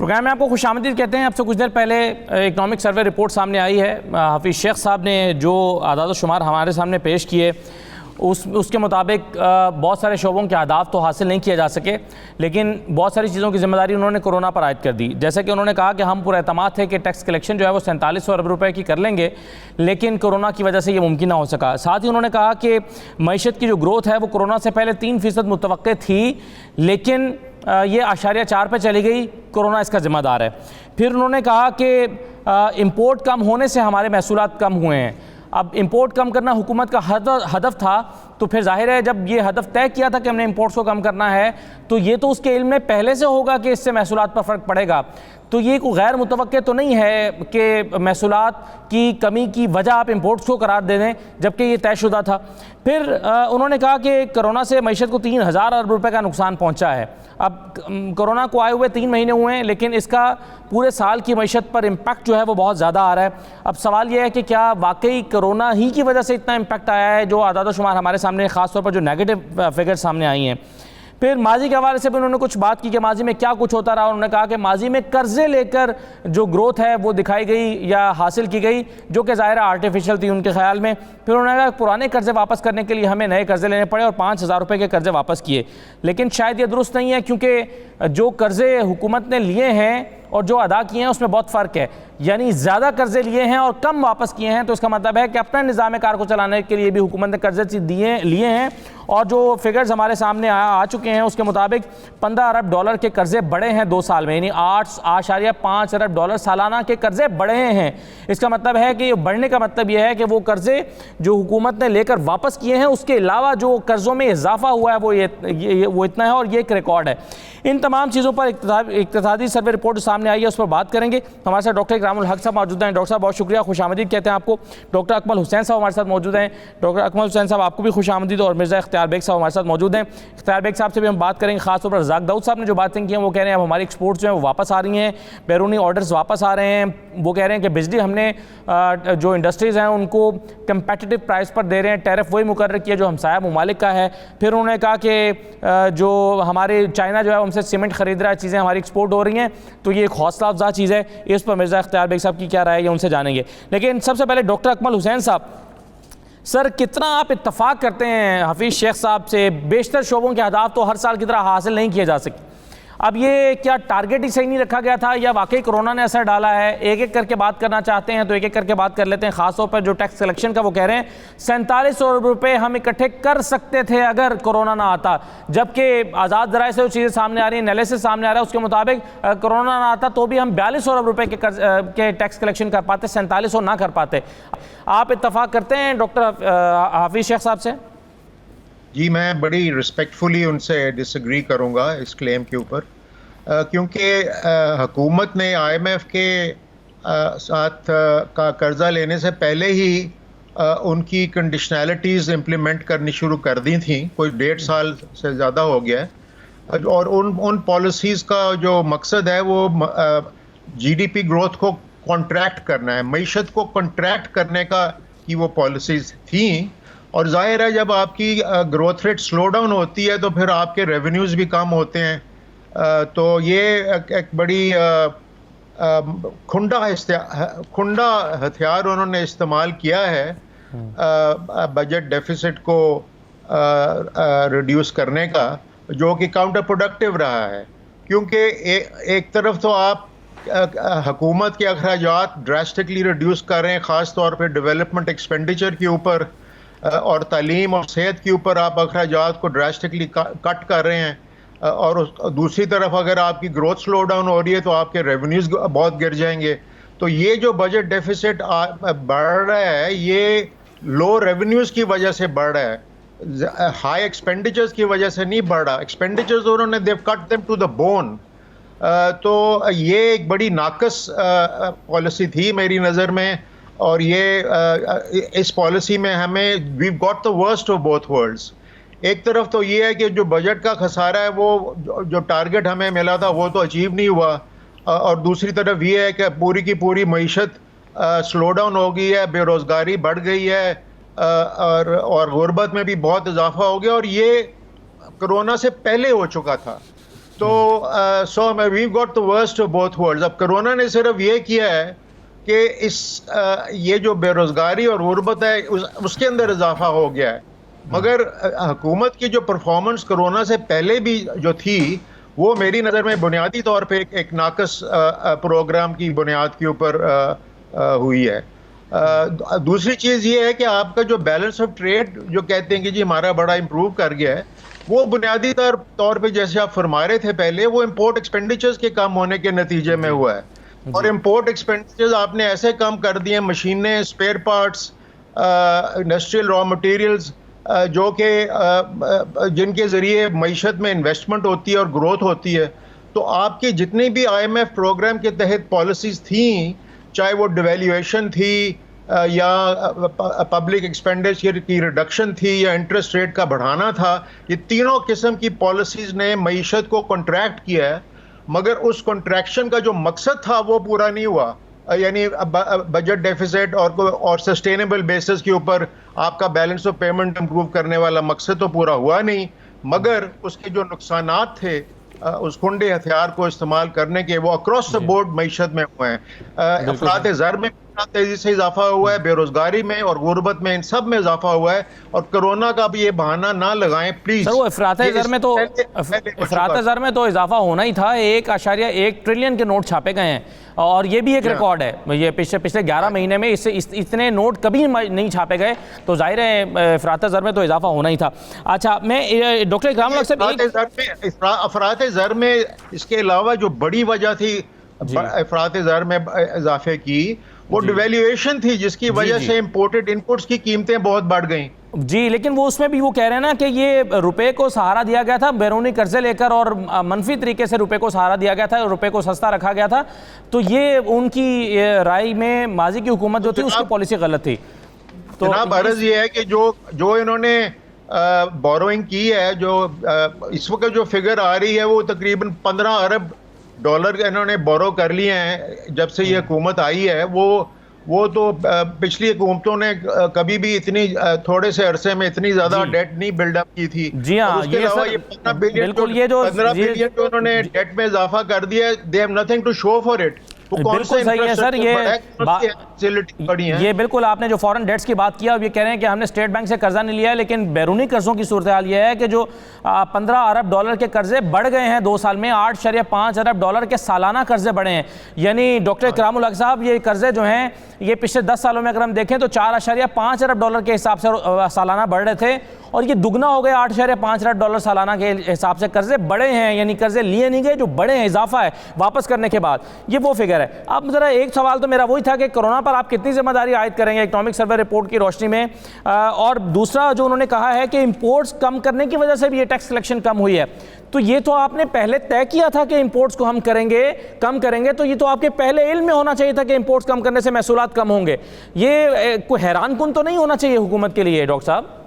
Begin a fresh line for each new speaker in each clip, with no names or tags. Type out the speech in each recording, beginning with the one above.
Programme में आपको खुशामदीद कहते हैं। अब से कुछ देर पहले इकनॉमिक सर्वे रिपोर्ट सामने आई है। हफीज़ शेख साहब ने जो आदाद शुमार हमारे सामने पेश किए उसके मुताबिक बहुत सारे शोबों के अहदाफ तो हासिल नहीं किए जा सके, लेकिन बहुत सारी चीज़ों की जिम्मेदारी उन्होंने कोरोना पर आयद कर दी। जैसे कि उन्होंने कहा कि हम पूरा एतमाद थे कि टैक्स कलेक्शन जो है वो 4700 अरब रुपए की कर लेंगे, लेकिन कोरोना की वजह से ये मुमकिन ना हो सका। साथ ही उन्होंने कहा कि मईशत की जो ग्रोथ है वो कोरोना से पहले 3% मुतवक्के थी, लेकिन ये 8.4 पे चली गई, कोरोना इसका ज़िम्मेदार है। फिर उन्होंने कहा कि इम्पोर्ट कम होने से हमारे महसूलात कम हुए हैं। अब इंपोर्ट कम करना हुकूमत का हदफ था, तो फिर जाहिर है जब ये हदफ तय किया था कि हमने इंपोर्ट्स को कम करना है, तो ये तो उसके इल्म में पहले से होगा कि इससे महसूलात पर फ़र्क पड़ेगा। तो ये कोई गैर मुतवक्के तो नहीं है कि महसूलात की कमी की वजह आप इंपोर्ट्स को करार दे दें, जबकि ये तयशुदा था। फिर उन्होंने कहा कि कोरोना से मईशत को 3000 अरब रुपए का नुकसान पहुंचा है। अब कोरोना को आए हुए 3 महीने हुए हैं, लेकिन इसका पूरे साल की मईशत पर इम्पैक्ट जो है वो बहुत ज़्यादा आ रहा है। अब सवाल यह है कि क्या वाकई कोरोना ही की वजह से इतना इम्पैक्ट आया है, जो आदाद शुमार हमारे सामने ख़ासतौर पर जो नेगेटिव फिगर सामने आई हैं। फिर माजी के हवाले से भी उन्होंने कुछ बात की कि माजी में क्या कुछ होता रहा। उन्होंने कहा कि माजी में कर्जे लेकर जो ग्रोथ है वो दिखाई गई या हासिल की गई, जो कि ज़ाहिर आर्टिफिशियल थी उनके ख्याल में। फिर उन्होंने कहा पुराने कर्जे वापस करने के लिए हमें नए कर्जे लेने पड़े और 5000 रुपये के कर्जे वापस किए, लेकिन शायद ये दुरुस्त नहीं है, क्योंकि जो कर्जे हुकूमत ने लिए हैं और जो अदा किए हैं उसमें बहुत फ़र्क है। यानी ज़्यादा कर्जे लिए हैं और कम वापस किए हैं, तो इसका मतलब है कि अपना निज़ाम कार को चलाने के लिए भी हुकूमत ने कर्जे लिए हैं। और जो फिगर्स हमारे सामने आ चुके हैं उसके मुताबिक 15 अरब डॉलर के कर्जे बढ़े हैं 2 साल में, यानी 8.5 अरब डॉलर सालाना के कर्जे बढ़े हैं। इसका मतलब है कि बढ़ने का मतलब यह है कि वो कर्जे जो हुकूमत ने लेकर वापस किए हैं उसके अलावा जो कर्जों में इजाफा हुआ है वो इतना है, और ये एक रिकॉर्ड है। इन तमाम चीज़ों पर इक्तिसादी सर्वे रिपोर्ट सामने आई है, उस पर बात करेंगे। हमारे साथ डॉक्टर इकरामुल हक साहब मौजूद हैं। डॉक्टर साहब बहुत शुक्रिया, खुशामदीद कहते हैं आपको। डॉक्टर अकमल हुसैन साहब हमारे साथ मौजूद हैं। डॉक्टर अकमल हुसैन साहब आपको भी खुशामदीद, और मिर्ज़ा इख्तियार बेग साहब हमारे साथ मौजूद हैं। इख्तियार बेग साहब से भी हम बात करेंगे। खासतौर पर रज़ाक दाऊद साहब ने जो बातें की हैं वो कह रहे हैं अब हमारी एक्सपोर्ट्स जो है वो वापस आ रही हैं, बैरूनी ऑर्डर्स वापस आ रहे हैं। वो कह रहे हैं कि बिजली हमने जो इंडस्ट्रीज़ हैं उनको कंपेटिटिव प्राइस पर दे रहे हैं, टैरिफ वही मुकर्रर किया जो हमसाया ममालिक का है। फिर उन्होंने कहा कि जो हमारे चाइना जो है उनसे सीमेंट खरीद रहा है, चीज़ें हमारी एक्सपोर्ट हो रही हैं, तो ये एक हौसला अफजा चीज़ है। इस पर मिर्ज़ा इख्तियार बेग साहब की क्या राय है ये उनसे जानेंगे। लेकिन सबसे पहले डॉक्टर अकमल हुसैन साहब, सर कितना आप इत्तफाक करते हैं हफीज़ शेख साहब से, बेशतर शोबों के अहदाफ तो हर साल की तरह हासिल नहीं किए जा सके। अब ये क्या टारगेट ही सही नहीं रखा गया था या वाकई कोरोना ने असर डाला है? एक एक करके बात करना चाहते हैं तो एक एक करके बात कर लेते हैं। खासतौर पर जो टैक्स कलेक्शन का वो कह रहे हैं 4700 अरब रुपये हम इकट्ठे कर सकते थे अगर कोरोना ना आता, जबकि आज़ाद ज़राए से जो चीज़ें सामने आ रही हैं, एनालिसिस सामने आ रहा है, उसके मुताबिक कोरोना ना आता तो भी हम 4200 अरब रुपये के टैक्स कलेक्शन कर पाते, 4700 ना कर पाते। आप इत्तफाक करते हैं डॉक्टर हफीज़ शेख साहब से?
जी, मैं बड़ी रिस्पेक्टफुली उनसे डिसएग्री करूंगा इस क्लेम के ऊपर, क्योंकि हुकूमत ने IMF के साथ का कर्जा लेने से पहले ही उनकी कंडीशनैलिटीज़ इम्प्लीमेंट करनी शुरू कर दी थी। कोई 1.5 साल से ज़्यादा हो गया है, और उन पॉलिसीज़ का जो मकसद है वो GDP ग्रोथ को कॉन्ट्रैक्ट करना है, मईशत को कॉन्ट्रैक्ट करने का की वो पॉलिसीज़ थी। और जाहिर है जब आपकी ग्रोथ रेट स्लो डाउन होती है तो फिर आपके रेवेन्यूज़ भी कम होते हैं। तो ये एक बड़ी खुंडा हथियार उन्होंने इस्तेमाल किया है बजट डेफिसिट को रिड्यूस करने का, जो कि काउंटर प्रोडक्टिव रहा है। क्योंकि एक तरफ तो आप हुकूमत के अखराजात ड्रास्टिकली रिड्यूस कर रहे हैं, ख़ास तौर पर डेवलपमेंट एक्सपेंडिचर के ऊपर और तालीम और सेहत के ऊपर आप अखराजात को ड्रास्टिकली कट कर रहे हैं, और दूसरी तरफ अगर आपकी ग्रोथ स्लो डाउन हो रही है तो आपके रेवेन्यूज़ बहुत गिर जाएंगे। तो ये जो बजट डेफिसिट बढ़ रहा है ये लो रेवेन्यूज़ की वजह से बढ़ रहा है, हाई एक्सपेंडिचर्स की वजह से नहीं बढ़ रहा। एक्सपेंडिचर्स उन्होंने they've cut them to the bone. तो ये एक बड़ी नाकस पॉलिसी थी मेरी नज़र में, और ये इस पॉलिसी में हमें we got the worst of both worlds. एक तरफ तो ये है कि जो बजट का खसारा है वो जो टारगेट हमें मिला था वो तो अचीव नहीं हुआ, और दूसरी तरफ ये है कि पूरी की पूरी मईशत स्लो डाउन हो गई है, बेरोज़गारी बढ़ गई है, और गुर्बत में भी बहुत इजाफा हो गया, और ये कोरोना से पहले हो चुका था। तो so we got the worst of both worlds. अब कोरोना ने सिर्फ ये किया है कि ये जो बेरोजगारी और गुर्बत है उसके अंदर इजाफा हो गया है, मगर हुकूमत की जो परफॉर्मेंस कोरोना से पहले भी जो थी वो मेरी नज़र में बुनियादी तौर पे एक नाकस प्रोग्राम की बुनियाद के ऊपर हुई है। दूसरी चीज़ ये है कि आपका जो बैलेंस ऑफ ट्रेड जो कहते हैं कि जी हमारा बड़ा इम्प्रूव कर गया है, वो बुनियादी तौर पे जैसे आप फरमा रहे थे पहले, वो इम्पोर्ट एक्सपेंडिचर्स के कम होने के नतीजे में हुआ है। और इम्पोर्ट एक्सपेंडिचर्स आपने ऐसे कम कर दिए, मशीनें, spare parts, industrial raw materials, जो कि जिनके ज़रिए मईशत में इन्वेस्टमेंट होती है और ग्रोथ होती है। तो आपकी जितनी भी IMF प्रोग्राम के तहत पॉलिसीज़ थी, चाहे वो डिवेल्यूएशन थी या पब्लिक एक्सपेंडिचर की रिडक्शन थी या इंटरेस्ट रेट का बढ़ाना था, ये तीनों किस्म की पॉलिसीज़ ने मईशत को कॉन्ट्रैक्ट किया है, मगर उस कॉन्ट्रैक्शन का जो मकसद था वो पूरा नहीं हुआ। यानी बजट डेफिसिट और सस्टेनेबल बेसिस के ऊपर आपका बैलेंस ऑफ पेमेंट इंप्रूव करने वाला मकसद तो पूरा हुआ नहीं, मगर उसके जो नुकसानात थे उस खुंडे हथियार को इस्तेमाल करने के, वो अक्रॉस द बोर्ड मईशत में हुए हैं। अफरात ज़र में तेजी से इजाफा हुआ है, बेरोजगारी में और गुर्बत में, इन सब में इजाफा हुआ है। और कोरोना का भी ये बहाना ना लगाएं प्लीज।
सर वो अफरात ज़र में तो इजाफा होना ही था। 1.1 ट्रिलियन के नोट छापे गए हैं और ये भी एक रिकॉर्ड है। ये पिछले 11 महीने में इससे इतने नोट कभी नहीं छापे गए, तो जाहिर है अफरात ज़र में तो इजाफा होना ही था। अच्छा, मैं डॉक्टर इकराम
अफरात ज़र में इसके अलावा जो बड़ी वजह थी अफरात ज़र में इजाफे की, वो डिवेल्यूएशन थी, जिसकी वजह से इंपोर्टेड इनपुट्स की कीमतें बहुत बढ़ गईं।
जी, लेकिन वो उसमें भी वो कह रहे हैं ना कि ये रुपए को सहारा दिया गया था, बैरूनी कर्जे लेकर और मनफी तरीके से रुपए को सहारा दिया गया था, रुपए को सस्ता रखा गया था। तो ये उनकी राय में माजी की हुकूमत जो थी उसकी पॉलिसी गलत थी।
तो जनाब अर्ज ये है कि जो इन्होंने बोरोइंग की है, जो इस वक्त जो फिगर आ रही है वो तकरीबन 15 अरब डॉलर इन्होंने बोरो कर लिए हैं जब से ये हुकूमत आई है। वो तो पिछली हुकूमतों ने कभी भी इतनी थोड़े से अरसे में इतनी ज्यादा डेट नहीं बिल्डअप की थी।
जी हाँ,
उसके अलावा ये 15 बिलियन जो उन्होंने डेट में इजाफा कर दिया है, they have nothing to show for it.
बिल्कुल सही है सर, ये बिल्कुल आपने जो फॉरेन डेट्स की बात किया, अब ये कह रहे हैं कि हमने स्टेट बैंक से कर्जा नहीं लिया है, लेकिन बैरूनी कर्जों की सूरत हाल ये है कि जो 15 अरब डॉलर के कर्जे बढ़ गए हैं 2 साल में, 8.5 अरब डॉलर के सालाना कर्जे बढ़े हैं। यानी डॉक्टर इकरामुल हक साहब, ये कर्जे जो हैं ये पिछले 10 सालों में अगर हम देखें तो 4.5 अरब डॉलर के हिसाब से सालाना बढ़ रहे थे, और ये दुगना हो गया, 8.5 अरब डॉलर सालाना के हिसाब से कर्जे बढ़े हैं। यानी कर्जे लिए नहीं गए, जो बढ़े हैं, इजाफा है वापस करने के बाद, ये वो फिगर है। अब जरा एक सवाल तो मेरा वही था कि कोरोना पर आप कितनी जिम्मेदारी आयद करेंगे इकोनॉमिक सर्वे रिपोर्ट की रोशनी में, और दूसरा जो उन्होंने कहा है कि इंपोर्ट्स कम करने की वजह से भी ये टैक्स कलेक्शन कम हुई है, तो ये तो आपने पहले तय किया था कि इंपोर्ट्स को हम कम करेंगे, तो ये तो आपके पहले इल्म में होना चाहिए था कि इंपोर्ट्स कम करने से महसूलात कम होंगे। ये कोई हैरान कुन तो नहीं होना चाहिए हुकूमत के लिए डॉक्टर साहब?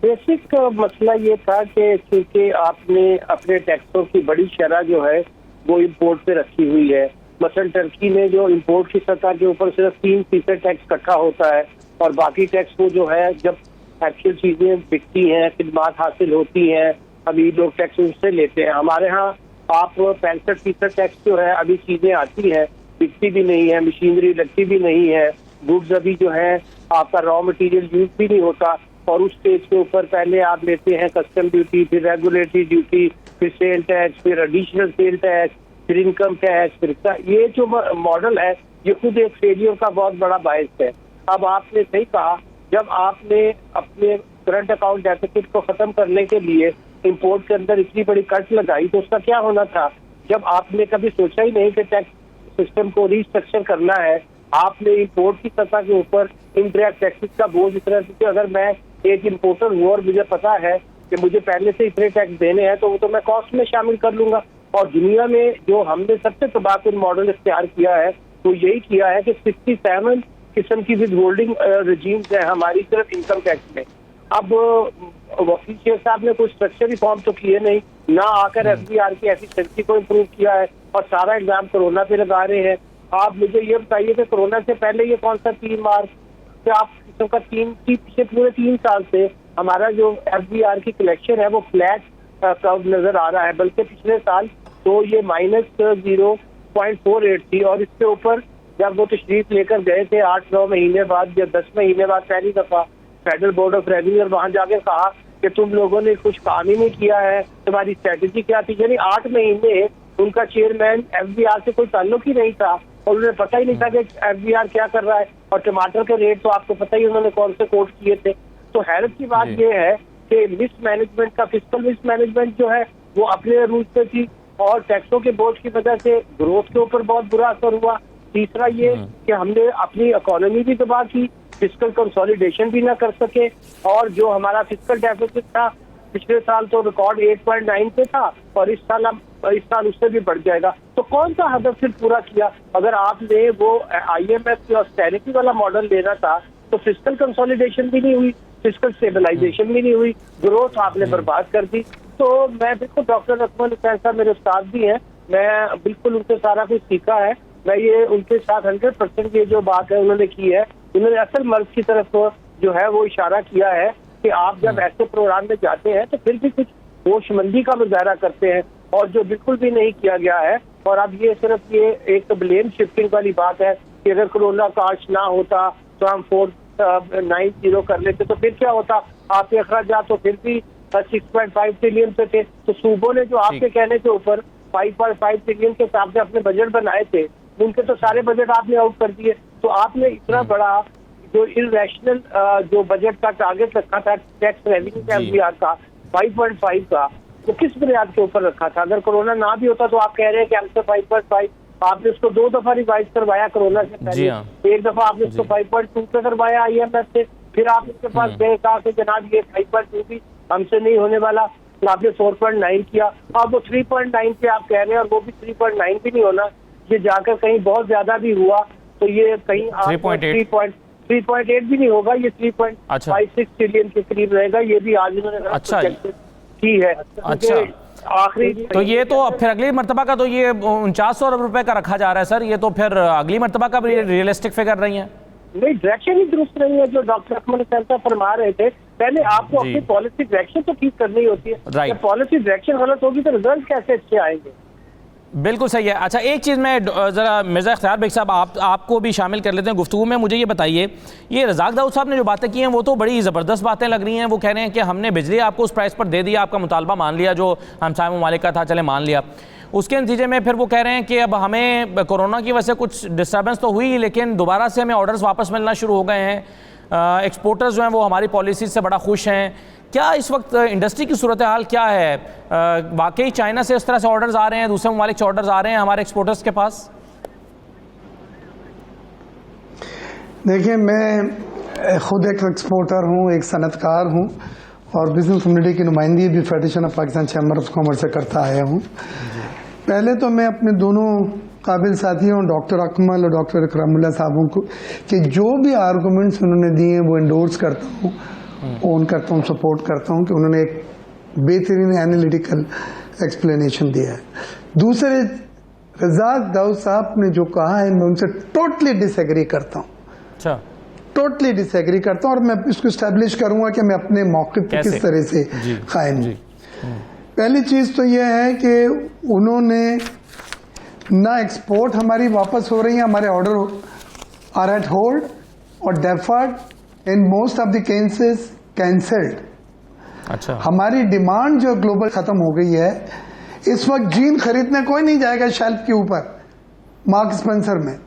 बेसिक मसला ये था कि क्योंकि आपने अपने टैक्सों की बड़ी शरह जो है वो इंपोर्ट पे रखी हुई है। मसलन टर्की में जो इंपोर्ट की सतह के ऊपर सिर्फ 3% टैक्स इकट्ठा होता है, और बाकी टैक्स वो जो है जब एक्चुअल चीजें बिकती हैं, खिदमात हासिल होती हैं, अभी लोग टैक्स उससे लेते हैं। हमारे यहाँ आप 65% टैक्स जो है, अभी चीजें आती हैं बिकती भी नहीं है, मशीनरी लगती भी नहीं है, गुड्स अभी जो है आपका रॉ मटेरियल यूज भी नहीं होता, और उस स्टेज के ऊपर पहले आप लेते हैं कस्टम ड्यूटी, फिर रेगुलेटरी ड्यूटी, फिर सेल टैक्स, फिर एडिशनल सेल टैक्स, फिर इनकम टैक्स, फिर ये जो मॉडल है ये खुद एक फेलियर का बहुत बड़ा बायस है। अब आपने सही कहा, जब आपने अपने करंट अकाउंट डेफिसिट को खत्म करने के लिए इंपोर्ट के अंदर इतनी बड़ी कट लगाई, तो उसका क्या होना था? जब आपने कभी सोचा ही नहीं कि टैक्स सिस्टम को रिस्ट्रक्चर करना है, आपने इंपोर्ट की सतह के ऊपर इनडायरेक्ट टैक्सेस का बोझ इतना, क्योंकि अगर मैं एक इंपोर्टर हूँ और मुझे पता है कि मुझे पहले से इतने टैक्स देने हैं, तो वो तो मैं कॉस्ट में शामिल कर लूंगा। और दुनिया में जो हमने सबसे तबाहकुन मॉडल इख्तियार किया है तो यही किया है कि 67 किस्म की विद होल्डिंग रजीम्स है हमारी सिर्फ इनकम टैक्स में। अब वकील शेख साहब ने कोई स्ट्रक्चर रिफॉर्म तो किए नहीं, ना आकर FBR की एफिशिएंसी को इम्प्रूव किया है, और सारा एग्जाम कोरोना पे लगा रहे हैं। आप मुझे ये बताइए कि कोरोना से पहले ये कौन सा 3 मार्च से आप पिछले पूरे 3 साल से हमारा जो FBR की कलेक्शन है वो फ्लैट नजर आ रहा है, बल्कि पिछले साल तो ये -0.48 थी। और इसके ऊपर जब वो तशरीफ लेकर गए थे 8-9 महीने बाद या 10 महीने बाद पहली दफा फेडरल बोर्ड ऑफ रेवेन्यू, और वहां जाके कहा कि तुम लोगों ने कुछ काम ही नहीं किया है, तुम्हारी स्ट्रेटेजी क्या थी। यानी 8 महीने उनका चेयरमैन FBR से कोई ताल्लुक ही नहीं था और उन्हें पता ही नहीं था कि FBR क्या कर रहा है। और टमाटर के रेट तो आपको पता ही उन्होंने कौन से कोट किए थे। तो हैरत की बात यह है कि मिसमैनेजमेंट का, फिस्कल मिसमैनेजमेंट जो है वो अपने रूल पे थी, और टैक्सों के बोझ की वजह से ग्रोथ के ऊपर बहुत बुरा असर हुआ। तीसरा ये कि हमने अपनी इकोनॉमी भी तबाह की, फिस्कल कंसोलिडेशन भी ना कर सके, और जो हमारा फिस्कल डेफिसिट था पिछले साल तो रिकॉर्ड 8.9 पे था, और इस साल उससे भी बढ़ जाएगा। तो कौन सा हदफ फिर पूरा किया? अगर आपने वो IMF की ऑस्टेरिटी वाला मॉडल लेना था तो फिस्कल कंसोलिडेशन भी नहीं हुई, फिस्कल स्टेबलाइजेशन भी नहीं हुई, ग्रोथ आपने बर्बाद कर दी। तो मैं बिल्कुल, डॉक्टर अकमल हुसैन साहब मेरे उस्ताद भी हैं, मैं बिल्कुल उनसे सारा कुछ सीखा है। मैं ये उनके साथ 100% ये जो बात है उन्होंने की है, उन्होंने असल मर्ज की तरफ जो है वो इशारा किया है कि आप जब ऐसे प्रोग्राम में जाते हैं तो फिर भी कुछ होशमंदी का मुजाहरा करते हैं, और जो बिल्कुल भी नहीं किया गया है। और अब ये सिर्फ ये एक ब्लेम शिफ्टिंग वाली बात है कि अगर कोरोना काश ना होता तो हम 490 कर लेते तो फिर क्या होता, आपके अखराजात तो फिर भी 6.5 ट्रिलियन पे थे। तो सूबों ने जो आपके कहने के ऊपर 5.5 ट्रिलियन के हिसाब से अपने बजट बनाए थे, उनके तो सारे बजट आपने आउट कर दिए। तो आपने इतना बड़ा जो इरेशनल जो बजट का टारगेट रखा था टैक्स रेवेन्यू FBR का 5.5 का, वो किस बुनियाद के ऊपर रखा था? अगर कोरोना ना भी होता तो आप कह रहे हैं कि हमसे 5.5, आपने उसको 2 दफा रिवाइज करवाया कोरोना से पहले, एक दफा आपने उसको 5.2 पे करवाया IMF से, फिर आप उसके पास गए, कहा कि जनाब ये 5.2 भी हमसे नहीं होने वाला, आपने 4.9 किया। अब वो 3.9 पे आप कह रहे हैं, और वो भी 3.9 भी नहीं होना, ये जाकर कहीं बहुत ज्यादा भी हुआ तो ये कहीं 3.8 भी नहीं होगा, ये 3.56 ट्रिलियन के करीब रहेगा। ये भी आज उन्होंने की है।
अच्छा,
आखिरी
तो ये तो फिर अगली मरतबा का तो ये 4900 अरब रुपए का रखा जा रहा है सर, ये तो फिर अगली मरतबा का भी रियलिस्टिक फिगर रही है?
नहीं, डायरेक्शन ही दुरुस्त नहीं है जो डॉक्टर अकमल हुसैन साहब फरमा रहे थे। पहले आपको अपनी पॉलिसी डायरेक्शन तो ठीक करनी होती है, जब पॉलिसी डायरेक्शन गलत होगी तो रिजल्ट कैसे अच्छे आएंगे?
बिल्कुल सही है। अच्छा, एक चीज़ मैं ज़रा मिर्ज़ा इख्तियार बेग साहब आपको भी शामिल कर लेते हैं गुफ्तगू में। मुझे ये बताइए, ये रज़ाक दाऊद साहब ने जो बातें की हैं वो तो बड़ी ज़बरदस्त बातें लग रही हैं। वो कह रहे हैं कि हमने बिजली आपको उस प्राइस पर दे दिया, आपका मुतालबा मान लिया जो हमसाया ममालिक का था, चले मान लिया। उसके नतीजे में फिर वो कह रहे हैं कि अब हमें कोरोना की वजह से कुछ डिस्टर्बेंस तो हुई, लेकिन दोबारा से हमें ऑर्डर्स वापस मिलना शुरू हो गए हैं। एक्सपोर्टर्स जो हैं वो हमारी पॉलिसी से बड़ा खुश हैं। क्या इस वक्त इंडस्ट्री की सूरत हाल क्या है? वाकई चाइना से इस तरह से ऑर्डर्स आ रहे हैं, दूसरे ममालिक से ऑर्डर्स आ रहे हैं हमारे एक्सपोर्टर्स के पास?
देखिए, मैं खुद एक एक्सपोर्टर हूँ, एक सनतकार हूँ, और बिजनेस कम्युनिटी की नुमाइंदगी भी federation of Pakistan chamber of commerce से करता आया हूँ। पहले तो मैं अपने दोनों काबिल साथियों डॉक्टर अकमल और डॉक्टर इकरामुल्लाह साहबों को कि जो भी आर्गूमेंट्स उन्होंने दिए वो एंडोर्स करता हूँ, ओन करता हूँ, सपोर्ट करता हूँ कि उन्होंने एक बेहतरीन एनालिटिकल एक्सप्लेनेशन दिया है। दूसरे, रज़ाक दाऊद साहब ने जो कहा है मैं उनसे टोटली डिसएग्री करता हूँ।
अच्छा,
टोटली डिसएग्री करता हूँ, और मैं इसको इस्टेब्लिश करूँगा कि मैं अपने मौक़िफ़ पे किस तरह से कायम हूँ। पहली चीज़ तो यह है कि उन्होंने ना एक्सपोर्ट हमारी वापस हो रही है, हमारे ऑर्डर आर एट होल्ड और deferred in most of the cases cancelled.
अच्छा,
हमारी डिमांड जो ग्लोबल खत्म हो गई है। इस वक्त जीन खरीदने कोई नहीं जाएगा शेल्फ के ऊपर मार्क स्पेंसर में।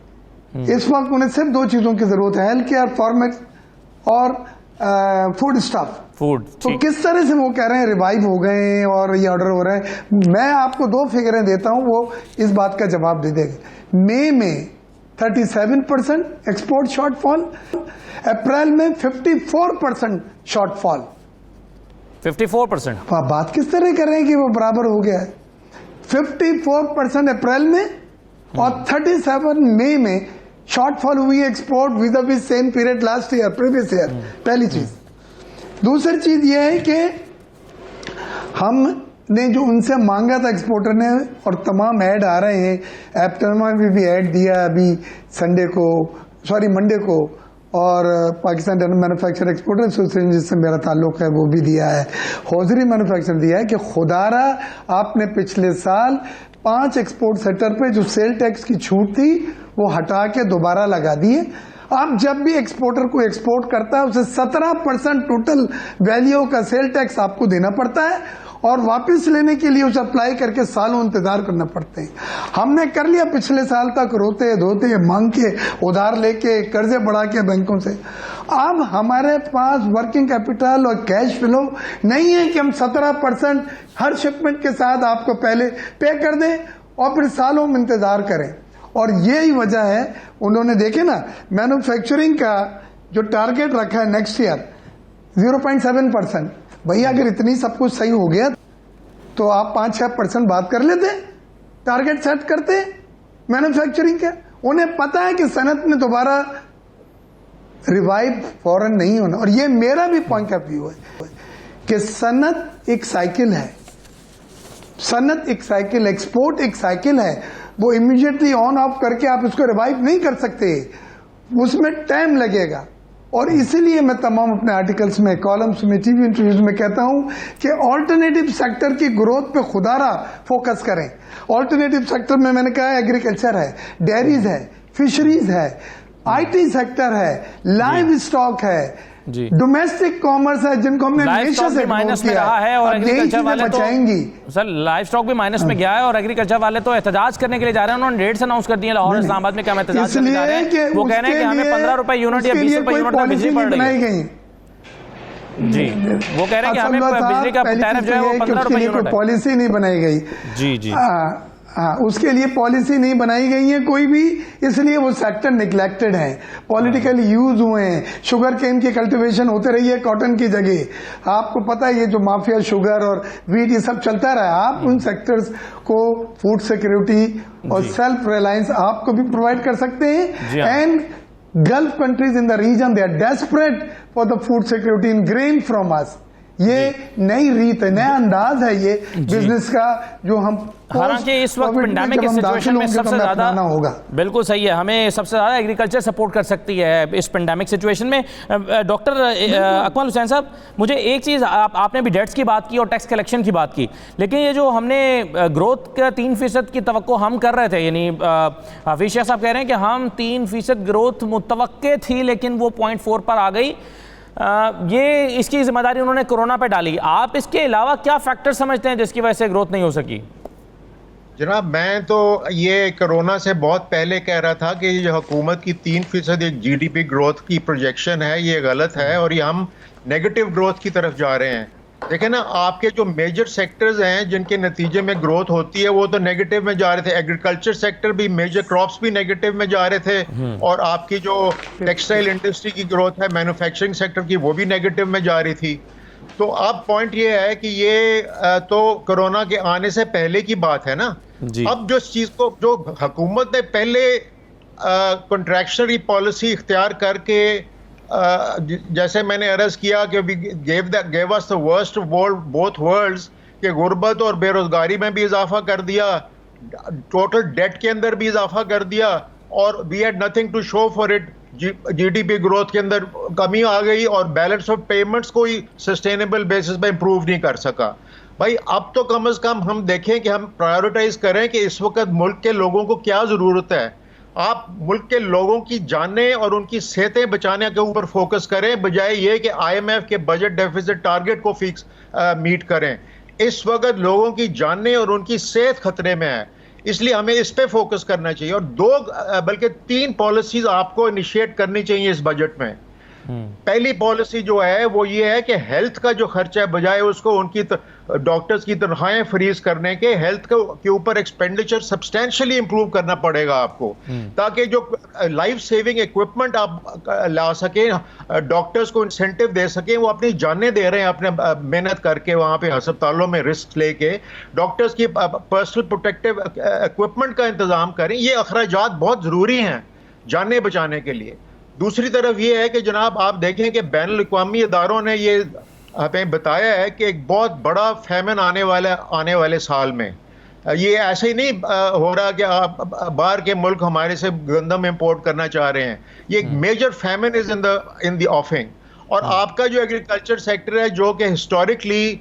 इस वक्त उन्हें सिर्फ 2 चीजों की जरूरत है, हेल्थ केयर, फॉर्मेक्स और फूड स्टफ। तो किस तरह से वो कह रहे हैं रिवाइव हो गए हैं और ये ऑर्डर हो रहे हैं? मैं आपको 2 फिगरें देता हूं, वो इस बात का जवाब दे देंगे। मई में 37% एक्सपोर्ट शॉर्टफॉल, अप्रैल में 54% शॉर्टफॉल।
54%?
बात किस तरह कर रहे हैं कि वो बराबर हो गया है? 54% अप्रैल में और 37 मई में शॉर्टफॉल हुई है export with in same period last year, previous year. पहली चीज। दूसरी चीज यह है कि हमने जो उनसे मांगा था एक्सपोर्टर ने, और तमाम ऐड आ रहे हैं, एप्टमा में भी ऐड दिया अभी मंडे को, और Pakistan denim manufacture exporter association जिससे मेरा ताल्लुक है वो भी दिया है, हौजरी मैन्युफैक्चर दिया है कि खुदारा आपने पिछले साल 5 एक्सपोर्ट सेक्टर पे जो सेल टैक्स की छूट थी वो हटा के दोबारा लगा दिए। अब जब भी एक्सपोर्टर को एक्सपोर्ट करता है उसे 17% टोटल वैल्यू का सेल टैक्स आपको देना पड़ता है और वापस लेने के लिए उसे अप्लाई करके सालों इंतजार करना पड़ते हैं। हमने कर लिया पिछले साल तक रोते धोते मांग के उधार लेके कर्जे बढ़ा के बैंकों से। अब हमारे पास वर्किंग कैपिटल और कैश फ्लो नहीं है कि हम 17% हर शिपमेंट के साथ आपको पहले पे कर दें और फिर सालों में इंतजार करें। और यही वजह है, उन्होंने देखे ना मैन्युफैक्चरिंग का जो टारगेट रखा है नेक्स्ट ईयर 0.7%। भैया अगर इतनी सब कुछ सही हो गया तो आप 5-6% बात कर लेते, टारगेट सेट करते मैन्युफैक्चरिंग का। उन्हें पता है कि सनत में दोबारा रिवाइव फौरन नहीं होना। और ये मेरा भी पॉइंट ऑफ व्यू है कि सनत एक साइकिल है, सनत एक साइकिल, एक्सपोर्ट एक साइकिल है, वो इमीडिएटली ऑन ऑफ करके आप इसको रिवाइव नहीं कर सकते, उसमें टाइम लगेगा। और इसीलिए मैं तमाम अपने आर्टिकल्स में, कॉलम्स में, टीवी इंटरव्यूज में कहता हूं कि ऑल्टरनेटिव सेक्टर की ग्रोथ पे खुदारा फोकस करें। ऑल्टरनेटिव सेक्टर में मैंने कहा एग्रीकल्चर है, डेयरीज है, फिशरीज है, आईटी सेक्टर है, लाइव स्टॉक है, डोमेस्टिक कॉमर्स है, जिनको हमने हमेशा से
माइनस में रहा है और एग्रीकल्चर वाले
बचाएंगी।
सर लाइव स्टॉक भी माइनस में गया है और एग्रीकल्चर वाले तो एहतजाज करने के लिए जा रहे हैं। उन्होंने रेट्स अनाउंस कर दिए लाहौर इस्लामाबाद में, क्या हम एहतजाज करने जा रहे हैं? वो कह रहे हैं कि हमें 15 रुपए यूनिट या 20 रुपए यूनिट में बिजली पड़ रही है। जी, वो कह रहे हैं कि हमें बिजली का टैरिफ जो है वो 15 रुपए यूनिट है।
पॉलिसी नहीं बनाई गई।
जी जी,
हाँ, उसके लिए पॉलिसी नहीं बनाई गई है कोई भी, इसलिए वो सेक्टर निगलेक्टेड है, पॉलिटिकली यूज हुए हैं। शुगर केन की कल्टीवेशन होते रही है कॉटन की जगह। आपको पता है ये जो माफिया शुगर और वीट ये सब चलता रहा। आप उन सेक्टर्स को फूड सिक्योरिटी और सेल्फ रिलायंस आपको भी प्रोवाइड कर सकते हैं। And gulf countries in the region they are desperate for the food security in grain from us. ये नई रीत है, नया अंदाज है ये बिजनेस का, जो हम
हालांकि इस वक्त पेंडेमिक की सिचुएशन में सबसे ज्यादा होगा। बिल्कुल सही है, हमें सबसे ज्यादा एग्रीकल्चर सपोर्ट कर सकती है इस पेंडेमिक सिचुएशन में। डॉक्टर अकमल हुसैन साहब, मुझे एक चीज़, आपने भी डेट्स की बात की और टैक्स कलेक्शन की बात की, लेकिन ये जो हमने ग्रोथ का 3% की तवक्को हम कर रहे थे, यानी हफीज शेख साहब कह रहे हैं कि हम 3% ग्रोथ मुतवक्के थी लेकिन वो 0.4 पर आ गई। ये इसकी जिम्मेदारी उन्होंने कोरोना पे डाली। आप इसके अलावा क्या फैक्टर समझते हैं जिसकी वजह से ग्रोथ नहीं हो सकी?
जनाब, मैं तो ये कोरोना से बहुत पहले कह रहा था कि जो हुकूमत की 3% एक जीडीपी ग्रोथ की प्रोजेक्शन है ये गलत है और ये हम नेगेटिव ग्रोथ की तरफ जा रहे हैं। देखें ना, आपके जो मेजर सेक्टर्स हैं जिनके नतीजे में ग्रोथ होती है वो तो नेगेटिव में जा रहे थे। एग्रीकल्चर सेक्टर भी, मेजर क्रॉप्स भी नेगेटिव में जा रहे थे और आपकी जो टेक्सटाइल इंडस्ट्री की ग्रोथ है, मैन्युफैक्चरिंग सेक्टर की, वो भी नेगेटिव में जा रही थी। तो अब पॉइंट ये है कि ये तो कोरोना के आने से पहले की बात है ना। अब जो चीज़ को, जो हुकूमत ने पहले कॉन्ट्रैक्शनरी पॉलिसी इख्तियार करके, जैसे मैंने अर्ज किया कि gave us the worst of both worlds, कि गुर्बत और बेरोजगारी में भी इजाफा कर दिया, टोटल डेट के अंदर भी इजाफा कर दिया और we had nothing to show for it. GDP growth के अंदर कमी आ गई और बैलेंस ऑफ पेमेंट्स कोई सस्टेनेबल बेसिस पे इंप्रूव नहीं कर सका। भाई अब तो कम से कम हम देखें कि हम प्रायोरिटाइज करें कि इस वक्त मुल्क के लोगों को क्या ज़रूरत है। आप मुल्क के लोगों की जानें और उनकी सेहतें बचाने के ऊपर फोकस करें, बजाय ये कि आईएमएफ के बजट डेफिसिट टारगेट को फिक्स मीट करें। इस वक्त लोगों की जानें और उनकी सेहत खतरे में है, इसलिए हमें इस पे फोकस करना चाहिए। और 2 बल्कि 3 पॉलिसीज आपको इनिशिएट करनी चाहिए इस बजट में। पहली पॉलिसी जो है वो ये है कि हेल्थ का जो खर्चा है, बजाय उसको उनकी डॉक्टर्स की तनख्वाहें फ्रीज करने के, हेल्थ के ऊपर एक्सपेंडिचर सब्सटेंशियली इंप्रूव करना पड़ेगा आपको, ताकि जो लाइफ सेविंग इक्विपमेंट आप ला सकें, डॉक्टर्स को इंसेंटिव दे सकें। वो अपनी जानें दे रहे हैं अपने मेहनत करके वहाँ पे अस्पतालों में रिस्क लेके, डॉक्टर्स की पर्सनल प्रोटेक्टिव इक्विपमेंट का इंतजाम करें। ये अखराजात बहुत ज़रूरी हैं जानें बचाने के लिए। दूसरी तरफ ये है कि जनाब आप देखें कि बैनुल अक़वामी इदारों ने ये हमें बताया है कि एक बहुत बड़ा फैमिन आने वाले साल में, ये ऐसे ही नहीं हो रहा कि आप बाहर के मुल्क हमारे से गंदम इंपोर्ट करना चाह रहे हैं। ये एक major famine is in the offing. और आपका जो एग्रीकल्चर सेक्टर है, जो कि हिस्टोरिकली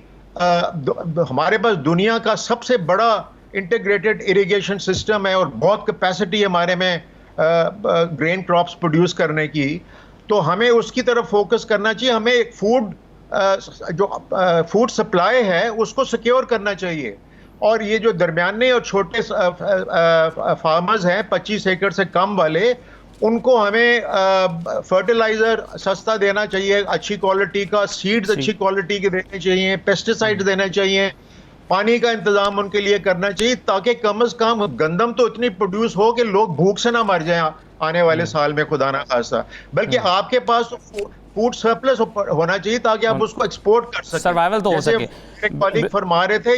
हमारे पास दुनिया का सबसे बड़ा इंटीग्रेटेड इरिगेशन सिस्टम है और बहुत कैपेसिटी हमारे में ग्रेन क्रॉप्स प्रोड्यूस करने की, तो हमें उसकी तरफ फोकस करना चाहिए। हमें एक फूड सप्लाई है उसको सिक्योर करना चाहिए। और ये जो दरमियाने और छोटे फार्मर्स हैं 25 एकड़ से कम वाले, उनको हमें फर्टिलाइजर सस्ता देना चाहिए, अच्छी क्वालिटी का सीड्स अच्छी क्वालिटी के देने चाहिए, पेस्टिसाइड्स देने चाहिए, पानी का इंतजाम उनके लिए करना चाहिए, ताकि कम से कम गंदम तो इतनी प्रोड्यूस हो कि लोग भूख से ना मर जाएं आने वाले साल में, खुदा ना खास्ता। बल्कि आपके पास फूड सरप्लस होना चाहिए ताकि आप उसको एक्सपोर्ट कर सकें,
सर्वाइवल तो हो सके।
एक कॉलीग फरमा रहे थे,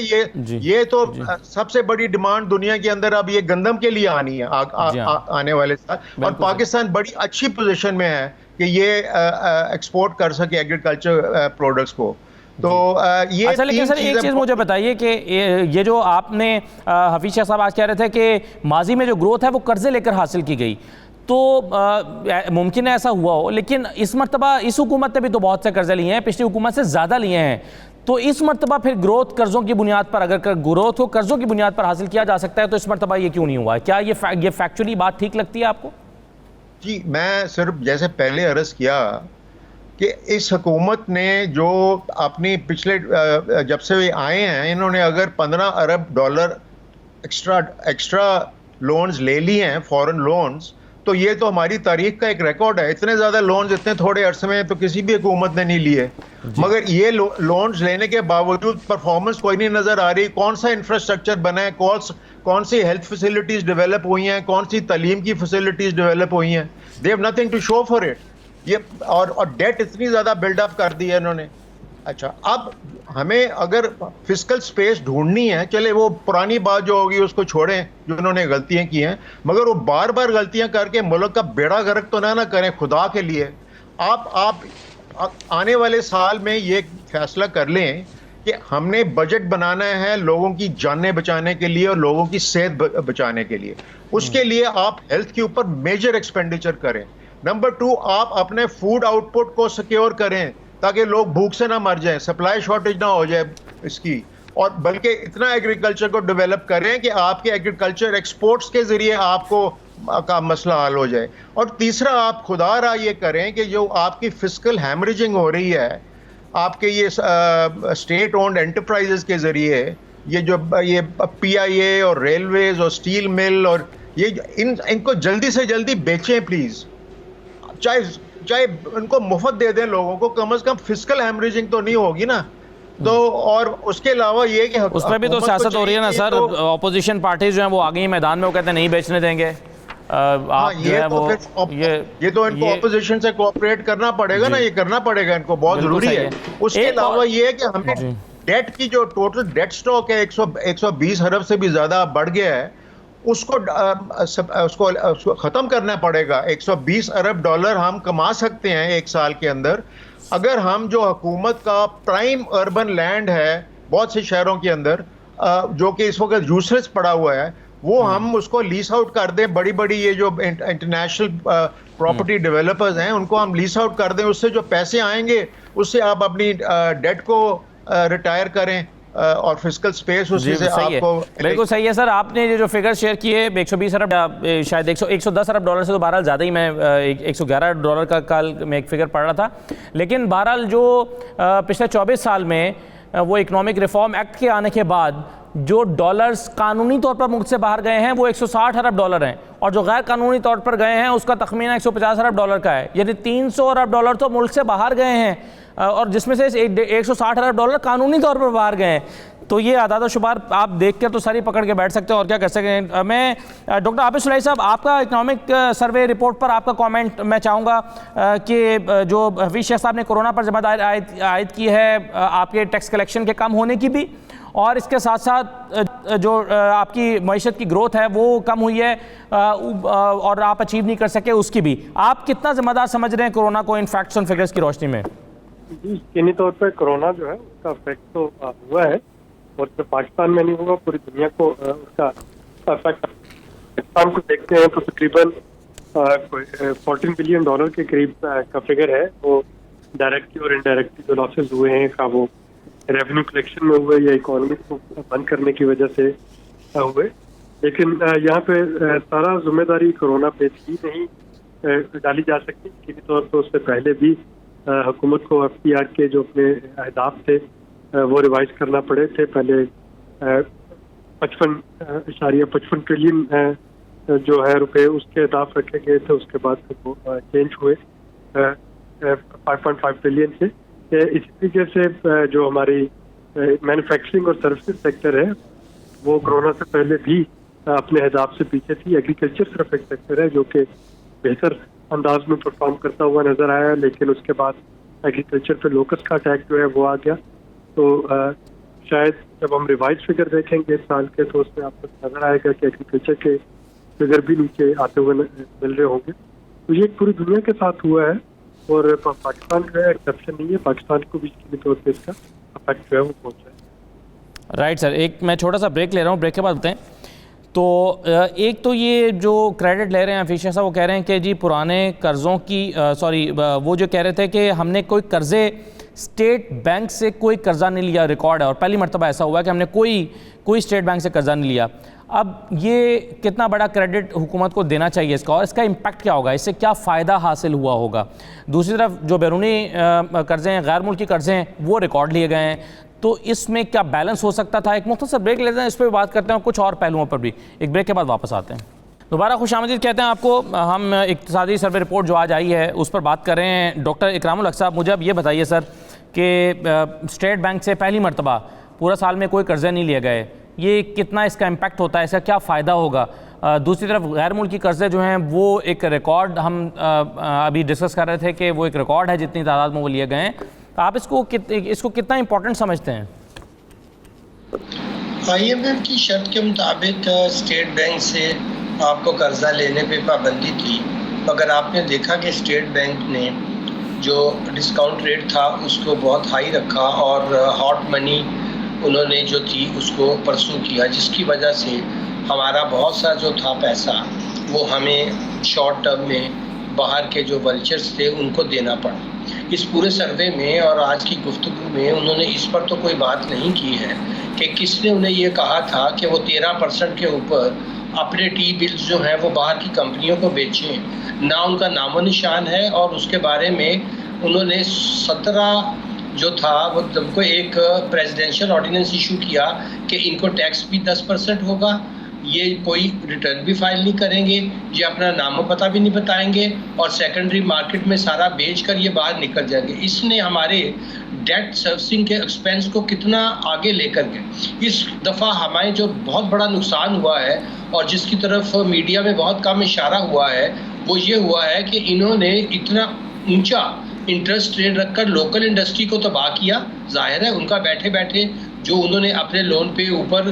ये तो सबसे बड़ी डिमांड दुनिया के अंदर अब ये गंदम के लिए आनी है आने वाले साल। और पाकिस्तान बड़ी अच्छी पोजीशन में है कि ये एक्सपोर्ट कर सके एग्रीकल्चर प्रोडक्ट्स को। तो ये
अच्छा, लेकिन सर एक चीज़ मुझे बताइए कि ये जो आपने हफीज शाह साहब आज कह रहे थे कि माजी में जो ग्रोथ है वो कर्जे लेकर हासिल की गई, तो मुमकिन है ऐसा हुआ हो, लेकिन इस मरतबा इस हुकूमत ने भी तो बहुत से कर्जे लिए हैं, पिछली हुकूमत से ज़्यादा लिए हैं, तो इस मरतबा फिर ग्रोथ कर्जों की बुनियाद पर, अगर ग्रोथ को कर्जों की बुनियाद पर हासिल किया जा सकता है, तो इस मरतबा ये क्यों नहीं हुआ है? क्या ये फैक्चुअली बात ठीक लगती है आपको?
जी, मैं सिर्फ जैसे पहले अर्ज़ किया कि इस हुकूमत ने जो अपनी पिछले जब से वे आए हैं, इन्होंने अगर 15 अरब डॉलर एक्स्ट्रा लोन्स ले लिए हैं, फॉरेन लोन्स, तो ये तो हमारी तारीख का एक रिकॉर्ड है। इतने ज़्यादा लोन्स इतने थोड़े अरसे में तो किसी भी हुकूमत ने नहीं लिए। मगर ये लोन्स लेने के बावजूद परफॉर्मेंस कोई नहीं नज़र आ रही। कौन सा इंफ्रास्ट्रक्चर बना है, कौन सी हेल्थ फैसिलिटीज़ डेवलप हुई हैं, कौन सी तालीम की फैसिलिटीज़ डेवलप हुई हैं? They have nothing to show for it. ये और डेट इतनी ज़्यादा बिल्डअप कर दी है इन्होंने। अच्छा, अब हमें अगर फिस्कल स्पेस ढूंढनी है, चले वो पुरानी बात जो होगी उसको छोड़ें, जो उन्होंने गलतियां की हैं, मगर वो बार बार गलतियां करके मुल्क का बेड़ा गर्क तो ना करें खुदा के लिए। आप आने वाले साल में ये फैसला कर लें कि हमने बजट बनाना है लोगों की जानें बचाने के लिए और लोगों की सेहत बचाने के लिए। उसके लिए आप हेल्थ के ऊपर मेजर एक्सपेंडिचर करें। नंबर 2, आप अपने फूड आउटपुट को सिक्योर करें ताकि लोग भूख से ना मर जाएं, सप्लाई शॉर्टेज ना हो जाए इसकी, और बल्कि इतना एग्रीकल्चर को डेवलप करें कि आपके एग्रीकल्चर एक्सपोर्ट्स के जरिए आपको का मसला हल हो जाए। और तीसरा, आप खुदारा ये करें कि जो आपकी फिस्कल हैमरेजिंग हो रही है आपके ये स्टेट ओन्ड एंटरप्राइजेस के जरिए, ये PIA और रेलवेज और स्टील मिल, और ये इनको जल्दी से जल्दी बेचें प्लीज़। चाहे उनको मुफ्त दे दें लोगों को, कम से कम फिस्कल हैमरेजिंग तो नहीं होगी ना। तो और उसके अलावा ये कि
उस पर भी तो सियासत हो रही है ना सर, ऑपोजिशन पार्टीज जो हैं वो आ गई मैदान में, वो कहते हैं नहीं बेचने देंगे।
ये तो इनको ऑपोजिशन से कोऑपरेट करना पड़ेगा ना, ये करना पड़ेगा इनको, बहुत जरूरी है। उसके अलावा ये है कि हमें डेट की जो टोटल डेट स्टॉक है 120 अरब से भी ज्यादा बढ़ गया है, उसको ख़त्म करना पड़ेगा। 120 अरब डॉलर हम कमा सकते हैं एक साल के अंदर, अगर हम जो हुकूमत का प्राइम अर्बन लैंड है बहुत से शहरों के अंदर, जो कि इस वक्त यूजलेस पड़ा हुआ है, वो हम उसको लीज आउट कर दें। बड़ी बड़ी ये जो इंटरनेशनल प्रॉपर्टी डेवलपर्स हैं उनको हम लीज आउट कर दें। उससे जो पैसे आएंगे उससे आप अपनी डेट को रिटायर करें और फिस्कल स्पेस उससे से आपको।
बिल्कुल सही है सर, आपने जो फिगर शेयर किए 120 अरब, शायद 110 अरब डॉलर से तो बहरहाल ज़्यादा ही, मैं 111 डॉलर का कल मैं एक फिगर पढ़ रहा था। लेकिन बहरहाल जो पिछले 24 साल में वो इकोनॉमिक रिफॉर्म एक्ट के आने के बाद जो डॉलर्स कानूनी तौर पर मुल्क से बाहर गए हैं वो 160 अरब डॉलर हैं, और जो गैर कानूनी तौर पर गए हैं उसका तखमीना 150 अरब डॉलर का है। यानी 300 अरब डॉलर तो मुल्क से बाहर गए हैं, और जिसमें से 160 अरब डॉलर कानूनी तौर पर बाहर गए हैं। तो ये आदाद शुमार आप देख कर तो सारी पकड़ के बैठ सकते हैं और क्या कर सकते हैं। मैं डॉक्टर आबिद सुलैही साहब, आपका इकोनॉमिक सर्वे रिपोर्ट पर आपका कमेंट मैं चाहूँगा कि जो हफीज शाह साहब ने कोरोना पर जिम्मेदारी आयद की है, आपके टैक्स कलेक्शन के कम होने की भी, और इसके साथ साथ जो आपकी मईशत की ग्रोथ है वो कम हुई है और आप अचीव नहीं कर सके, उसकी भी आप कितना जिम्मेदार समझ रहे हैं कोरोना को इन फैक्ट्स एंड फिगर्स की रोशनी में?
यकीनी तौर पर कोरोना जो है उसका इफेक्ट तो हुआ है, और सिर्फ पाकिस्तान में नहीं होगा, पूरी दुनिया को उसका इफेक्ट। पाकिस्तान को देखते हैं तो तकरीबन $14 बिलियन के करीब का फिगर है वो डायरेक्टली और इनडायरेक्टली जो लॉसेस हुए हैं, का वो रेवेन्यू कलेक्शन में हुए या इकोनॉमी को बंद करने की वजह से हुए। लेकिन यहाँ पे सारा जिम्मेदारी कोरोना पे थी नहीं डाली जा सकती। किसी तौर पर उससे पहले भी हुकूमत को FPR के जो अपने अहदाफ थे वो रिवाइज करना पड़े थे। पहले 55.55 ट्रिलियन जो है रुपए उसके अहदाफ रखे गए थे, उसके बाद वो चेंज हुए 5.5 ट्रिलियन से। इसी तरीके से जो हमारी मैन्युफैक्चरिंग और सर्विसेज सेक्टर है वो कोरोना से पहले भी अपने अहदाफ से पीछे थी। एग्रीकल्चर सिर्फ एक सेक्टर है जो कि बेहतर अंदाज में परफॉर्म करता हुआ नजर आया, लेकिन उसके बाद एग्रीकल्चर पे लोकस का अटैक जो है वो आ गया। तो शायद जब हम रिवाइज फिगर देखेंगे इस साल के तो उसमें आपको नजर आएगा कि एग्रीकल्चर के फिगर भी नीचे आते हुए मिल रहे होंगे। तो ये पूरी दुनिया के साथ हुआ है और पाकिस्तान का एक्सेप्शन नहीं है। पाकिस्तान को भी यकीनी तौर पर इसका अफेक्ट जो है वो पहुंचा है।
राइट सर, एक मैं छोटा सा ब्रेक ले रहा हूँ, ब्रेक के बाद बताएं। तो एक तो ये जो क्रेडिट ले रहे हैं अफीशियल साहब, वो कह रहे हैं कि जी पुराने कर्ज़ों की वो जो कह रहे थे कि हमने कोई कर्ज़े स्टेट बैंक से कोई कर्ज़ा नहीं लिया, रिकॉर्ड है, और पहली मरतबा ऐसा हुआ कि हमने कोई स्टेट बैंक से कर्ज़ा नहीं लिया। अब ये कितना बड़ा क्रेडिट हुकूमत को देना चाहिए इसका, और इसका इम्पैक्ट क्या होगा, इससे क्या फ़ायदा हासिल हुआ होगा? दूसरी तरफ जो बैरूनी कर्ज़े हैं, गैर मुल्की कर्ज़े हैं, वो रिकॉर्ड लिए गए हैं, तो इसमें क्या बैलेंस हो सकता था? एक मुख्तसर ब्रेक लेते हैं, इस पर बात करते हैं, कुछ और पहलुओं पर भी। एक ब्रेक के बाद वापस आते हैं। दोबारा खुशामदीद कहते हैं आपको। हम इक्तिसादी सर्वे रिपोर्ट जो आज आई है उस पर बात कर रहे हैं। डॉक्टर इकरामुल हक साहब, मुझे अब ये बताइए सर कि स्टेट बैंक से पहली मरतबा पूरा साल में कोई कर्ज़े नहीं लिए गए, ये कितना इसका इम्पैक्ट होता है, इसका क्या फ़ायदा होगा? दूसरी तरफ गैर मुल्की कर्ज़े जो हैं वो एक रिकॉर्ड, हम अभी डिस्कस कर रहे थे कि वो एक रिकॉर्ड है जितनी तादाद में वो लिए गए हैं। तो आप इसको कितना इम्पोर्टेंट समझते हैं?
IMF की शर्त के मुताबिक स्टेट बैंक से आपको कर्जा लेने पे पाबंदी थी, मगर आपने देखा कि स्टेट बैंक ने जो डिस्काउंट रेट था उसको बहुत हाई रखा और हॉट मनी उन्होंने जो थी उसको परसू किया, जिसकी वजह से हमारा बहुत सा जो था पैसा वो हमें शॉर्ट टर्म में बाहर के जो वल्चर्स थे उनको देना पड़ा। इस पूरे सर्वे में और आज की गुफ्तगू में उन्होंने इस पर तो कोई बात नहीं की है कि किसने उन्हें ये कहा था कि वो 13% के ऊपर अपने टी बिल्स जो हैं वो बाहर की कंपनियों को बेचें। ना उनका नामो निशान है, और उसके बारे में उन्होंने 17 जो था वो तुमको एक प्रेसिडेंशियल ऑर्डिनेंस इशू किया कि इनको टैक्स भी 10% होगा, ये कोई रिटर्न भी फाइल नहीं करेंगे, ये अपना नामो पता भी नहीं बताएंगे, और सेकेंडरी मार्केट में सारा बेच कर ये बाहर निकल जाएंगे। इसने हमारे डेट सर्विसिंग के एक्सपेंस को कितना आगे लेकर गए। इस दफ़ा हमारे जो बहुत बड़ा नुकसान हुआ है और जिसकी तरफ मीडिया में बहुत कम इशारा हुआ है वो ये हुआ है कि इन्होंने इतना ऊंचा इंटरेस्ट रेट रखकर लोकल इंडस्ट्री को तबाह किया। जाहिर है उनका बैठे बैठे जो उन्होंने अपने लोन पे ऊपर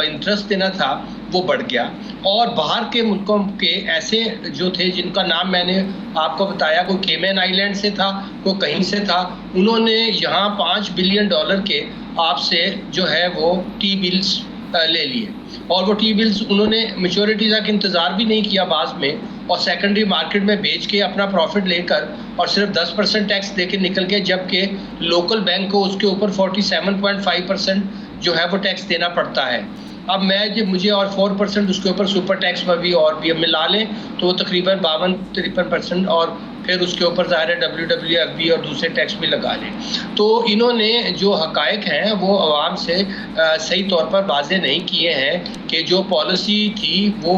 इंटरेस्ट देना था वो बढ़ गया, और बाहर के मुल्कों के ऐसे जो थे जिनका नाम मैंने आपको बताया, कोई केमन आइलैंड से था, कोई कहीं से था, उन्होंने यहाँ $5 बिलियन के आपसे जो है वो टी बिल्स ले लिए, और वो टी बिल्स उन्होंने मैच्योरिटी तक इंतज़ार भी नहीं किया बाद में, और सेकेंडरी मार्केट में बेच के अपना प्रॉफिट लेकर और सिर्फ 10% टैक्स दे के निकल गए, जबकि लोकल बैंक को उसके ऊपर 47.5% जो है वो टैक्स देना पड़ता है। अब मुझे और 4% उसके ऊपर सुपर टैक्स पर भी और भी मिला लें तो वो तकरीबन 52-53%, और फिर उसके ऊपर ज़ाहिर है WWFB और दूसरे टैक्स भी लगा लें। तो इन्होंने जो हकायक हैं वो आवाम से सही तौर पर वाज़े नहीं किए हैं कि जो पॉलिसी थी वो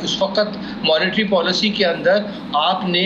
उस वक़्त मॉनेटरी पॉलिसी के अंदर आपने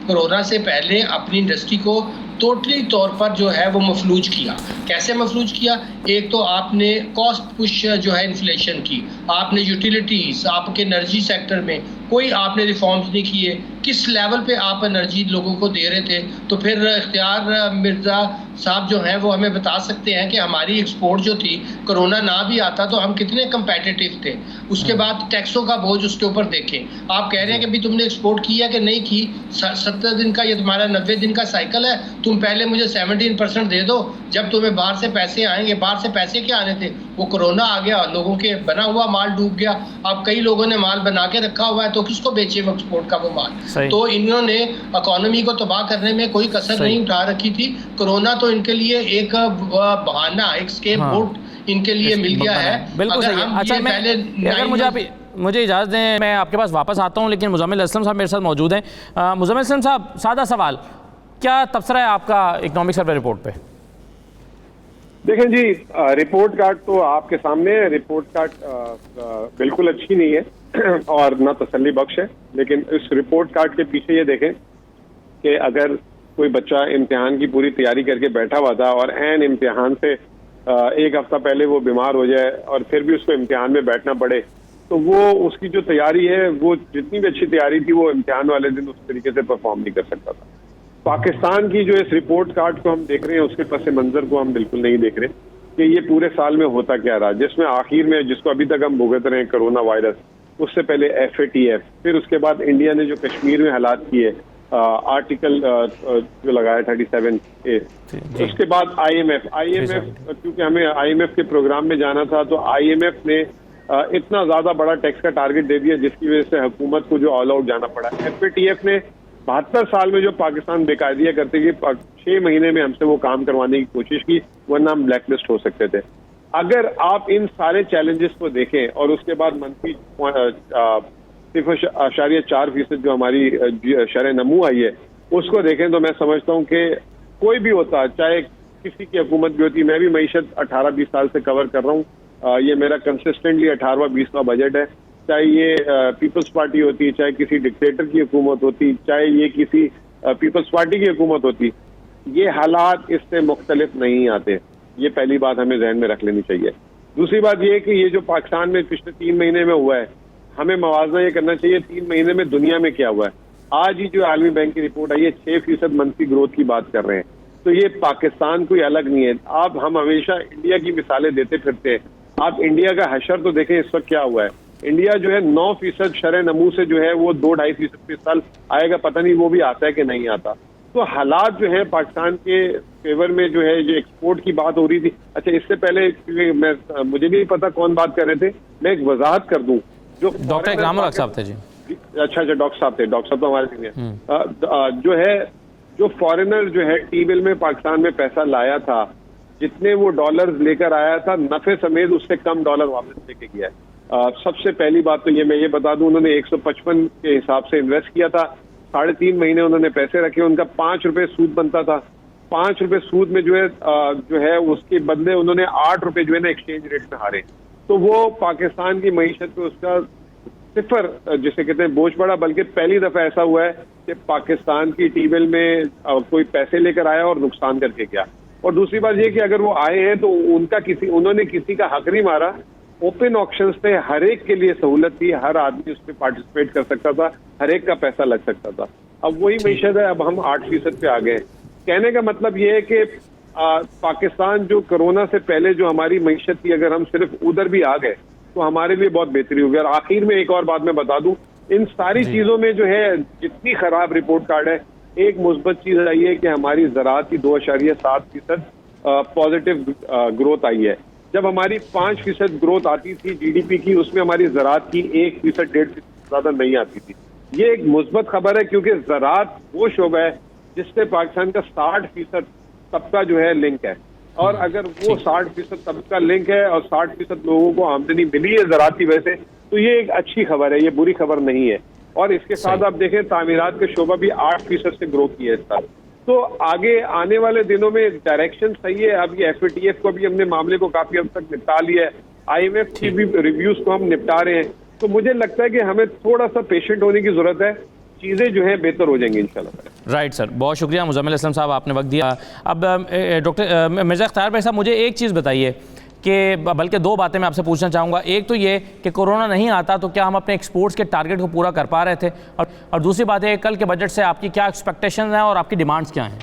कोरोना से पहले अपनी इंडस्ट्री को टोटली तौर पर जो है वो मफलूज किया। कैसे मफलूज किया? एक तो आपने कॉस्ट पुश जो है इन्फ्लेशन की, आपने यूटिलिटीज़, आपके एनर्जी सेक्टर में कोई आपने रिफॉर्म्स नहीं किए, किस लेवल पे आप एनर्जी लोगों को दे रहे थे। तो फिर इख्तियार मिर्ज़ा साहब जो हैं वो हमें बता सकते हैं कि हमारी एक्सपोर्ट जो थी, कोरोना ना भी आता तो हम कितने कंपेटिटिव थे। उसके बाद टैक्सों का बोझ उसके ऊपर देखें। आप कह रहे हैं कि भाई तुमने एक्सपोर्ट किया कि नहीं की, 70 दिन का, ये तुम्हारा 90 दिन का साइकिल है, तुम पहले मुझे 17% दे दो, जब तुम्हें बाहर से पैसे आएंगे। बाहर से पैसे क्या आने थे, वो कोरोना आ गया, लोगों के बना हुआ माल डूब गया। अब कई लोगों ने माल बना के रखा हुआ है, तो किसको बेचे वो एक्सपोर्ट का वो माल। तो इन्होंने इकोनॉमी को तबाह करने में कोई कसर नहीं उठा रखी थी। कोरोना तो इनके लिए एक बहाना, एक स्केप बोट इनके लिए मिल गया है।
बिल्कुल सही है। अच्छा, अगर मुझे इजाज़त दें, मैं आपके पास वापस आता हूं, लेकिन मुज़म्मिल असलम साहब मेरे साथ मौजूद हैं। मुज़म्मिल असलम साहब, सादा सवाल, क्या तबसरा है आपका इकनॉमिक सर्वे रिपोर्ट पे?
देखें जी, रिपोर्ट कार्ड तो आपके सामने है। रिपोर्ट कार्ड बिल्कुल अच्छी नहीं है और ना तसल्ली बख्श है, लेकिन इस रिपोर्ट कार्ड के पीछे ये देखें कि अगर कोई बच्चा इम्तिहान की पूरी तैयारी करके बैठा हुआ था और ऐन इम्तिहान से एक हफ्ता पहले वो बीमार हो जाए और फिर भी उसको इम्तिहान में बैठना पड़े, तो वो उसकी जो तैयारी है, वो जितनी भी अच्छी तैयारी थी, वो इम्तिहान वाले दिन उस तरीके से परफॉर्म नहीं कर सकता था। पाकिस्तान की जो इस रिपोर्ट कार्ड को हम देख रहे हैं, उसके पस मंजर को हम बिल्कुल नहीं देख रहे कि ये पूरे साल में होता क्या रहा, जिसमें आखिर में जिसको अभी तक हम भुगत रहे हैं, कोरोना वायरस, उससे पहले FATF, फिर उसके बाद इंडिया ने जो कश्मीर में हालात किए, आर्टिकल जो लगाया 37A, उसके बाद IMF, क्योंकि हमें IMF के प्रोग्राम में जाना था, तो IMF ने इतना ज्यादा बड़ा टैक्स का टारगेट दे दिया जिसकी वजह से हुकूमत को जो ऑल आउट जाना पड़ा। FATF ने 72 साल में जो पाकिस्तान बेकायदिया करते कि 6 महीने में हमसे वो काम करवाने की कोशिश की, वरना हम ब्लैकलिस्ट हो सकते थे। अगर आप इन सारे चैलेंजेस को देखें और उसके बाद मंफी 0.4% जो हमारी शरह नमू आई है, उसको देखें, तो मैं समझता हूँ कि कोई भी होता, चाहे किसी की हुकूमत भी होती, मैं भी मईशत 18-20 साल से कवर कर रहा हूँ, ये मेरा कंसिस्टेंटली 18वां-20वां बजट है। चाहे ये पीपल्स पार्टी होती, चाहे किसी डिक्टेटर की हुकूमत होती, चाहे ये किसी पीपल्स पार्टी की हुकूमत होती, ये हालात इससे मुख्तलिफ नहीं आते। ये पहली बात हमें जहन में रख लेनी चाहिए। दूसरी बात ये कि ये जो पाकिस्तान में पिछले 3 महीने में हुआ है, हमें मवाजना ये करना चाहिए 3 महीने में दुनिया में क्या हुआ है। आज ही जो आलमी बैंक की रिपोर्ट आई है, 6% मंथली ग्रोथ की बात कर रहे हैं, तो ये पाकिस्तान कोई अलग नहीं है। हम हमेशा इंडिया की मिसालें देते फिरते हैं। आप इंडिया का हशर तो देखें, इस वक्त क्या हुआ है। इंडिया जो है 9% शरह नमू से जो है वो 2-2.5% इस साल आएगा, पता नहीं वो भी आता है कि नहीं आता। तो हालात जो है पाकिस्तान के फेवर में जो है, जो एक्सपोर्ट की बात हो रही थी। अच्छा, इससे पहले मुझे नहीं पता कौन बात कर रहे थे, मैं एक वजाहत कर दूं। जो
डॉक्टर इकरामुल साहब थे जी।
अच्छा, डॉक्टर साहब थे। डॉक्टर साहब तो हमारे सीनियर जो है, जो फॉरेनर जो है टी बिल में पाकिस्तान में पैसा लाया था, जितने वो डॉलर्स लेकर आया था, नफे समेत उससे कम डॉलर वापस लेके गया है। सबसे पहली बात तो ये मैं ये बता दूं, उन्होंने 155 के हिसाब से इन्वेस्ट किया था, 3.5 महीने उन्होंने पैसे रखे, उनका 5 रुपए सूद बनता था। 5 रुपए सूद में जो है उसके बदले उन्होंने 8 रुपए जो है ना एक्सचेंज रेट में हारे। तो वो पाकिस्तान की मईशत पे उसका सिफर जिसे कहते हैं बोझ पड़ा। बल्कि पहली दफा ऐसा हुआ है कि पाकिस्तान की टी बिल में कोई पैसे लेकर आया और नुकसान करके गया। और दूसरी बात यह कि अगर वो आए हैं तो उन्होंने किसी का हक नहीं मारा। ओपन ऑक्शंस थे, हर एक के लिए सहूलत थी, हर आदमी उसमें पार्टिसिपेट कर सकता था, हर एक का पैसा लग सकता था। अब वही मईशत है, अब हम 8% पे आ गए। कहने का मतलब ये है कि पाकिस्तान जो कोरोना से पहले जो हमारी मईशत थी, अगर हम सिर्फ उधर भी आ गए तो हमारे लिए बहुत बेहतरी होगी। और आखिर में एक और बात मैं बता दूं, इन सारी चीजों में जो है जितनी खराब रिपोर्ट कार्ड है, एक मुस्बत चीज आई है कि हमारी ज़राअत की 2.7% पॉजिटिव ग्रोथ आई है। जब हमारी 5% ग्रोथ आती थी जीडीपी की, उसमें हमारी ज़राअत की 1%, 1.5% ज्यादा नहीं आती थी। ये एक मुस्बत खबर है, क्योंकि ज़राअत वो शोबा है जिससे पाकिस्तान का 60% तबका जो है लिंक है। और अगर वो 60% तबका लिंक है और 60% लोगों को आमदनी मिली है ज़राअत की वजह से, तो ये एक अच्छी खबर है, ये बुरी खबर नहीं है। और इसके साथ आप देखें तामीरात के शोबा भी 8% से ग्रो किया इस साल। तो आगे आने वाले दिनों में डायरेक्शन सही है। अब ये FATF को भी हमने मामले को काफी हद तक निपटा लिया है, IMF की भी रिव्यूज को हम निपटा रहे हैं। तो मुझे लगता है कि हमें थोड़ा सा पेशेंट होने की जरूरत है, चीज़ें जो है बेहतर हो जाएंगी इंशाल्लाह।
राइट सर, बहुत शुक्रिया मुज़म्मिल असलम साहब, आपने वक्त दिया। अब डॉक्टर मिर्ज़ा इख्तियार भाई साहब, मुझे एक चीज़ बताइए कि बल्कि दो बातें मैं आपसे पूछना चाहूँगा। एक तो ये कि कोरोना नहीं आता तो क्या हम अपने एक्सपोर्ट्स के टारगेट को पूरा कर पा रहे थे, और दूसरी बात है कल के बजट से आपकी क्या एक्सपेक्टेशन हैं और आपकी डिमांड्स क्या हैं?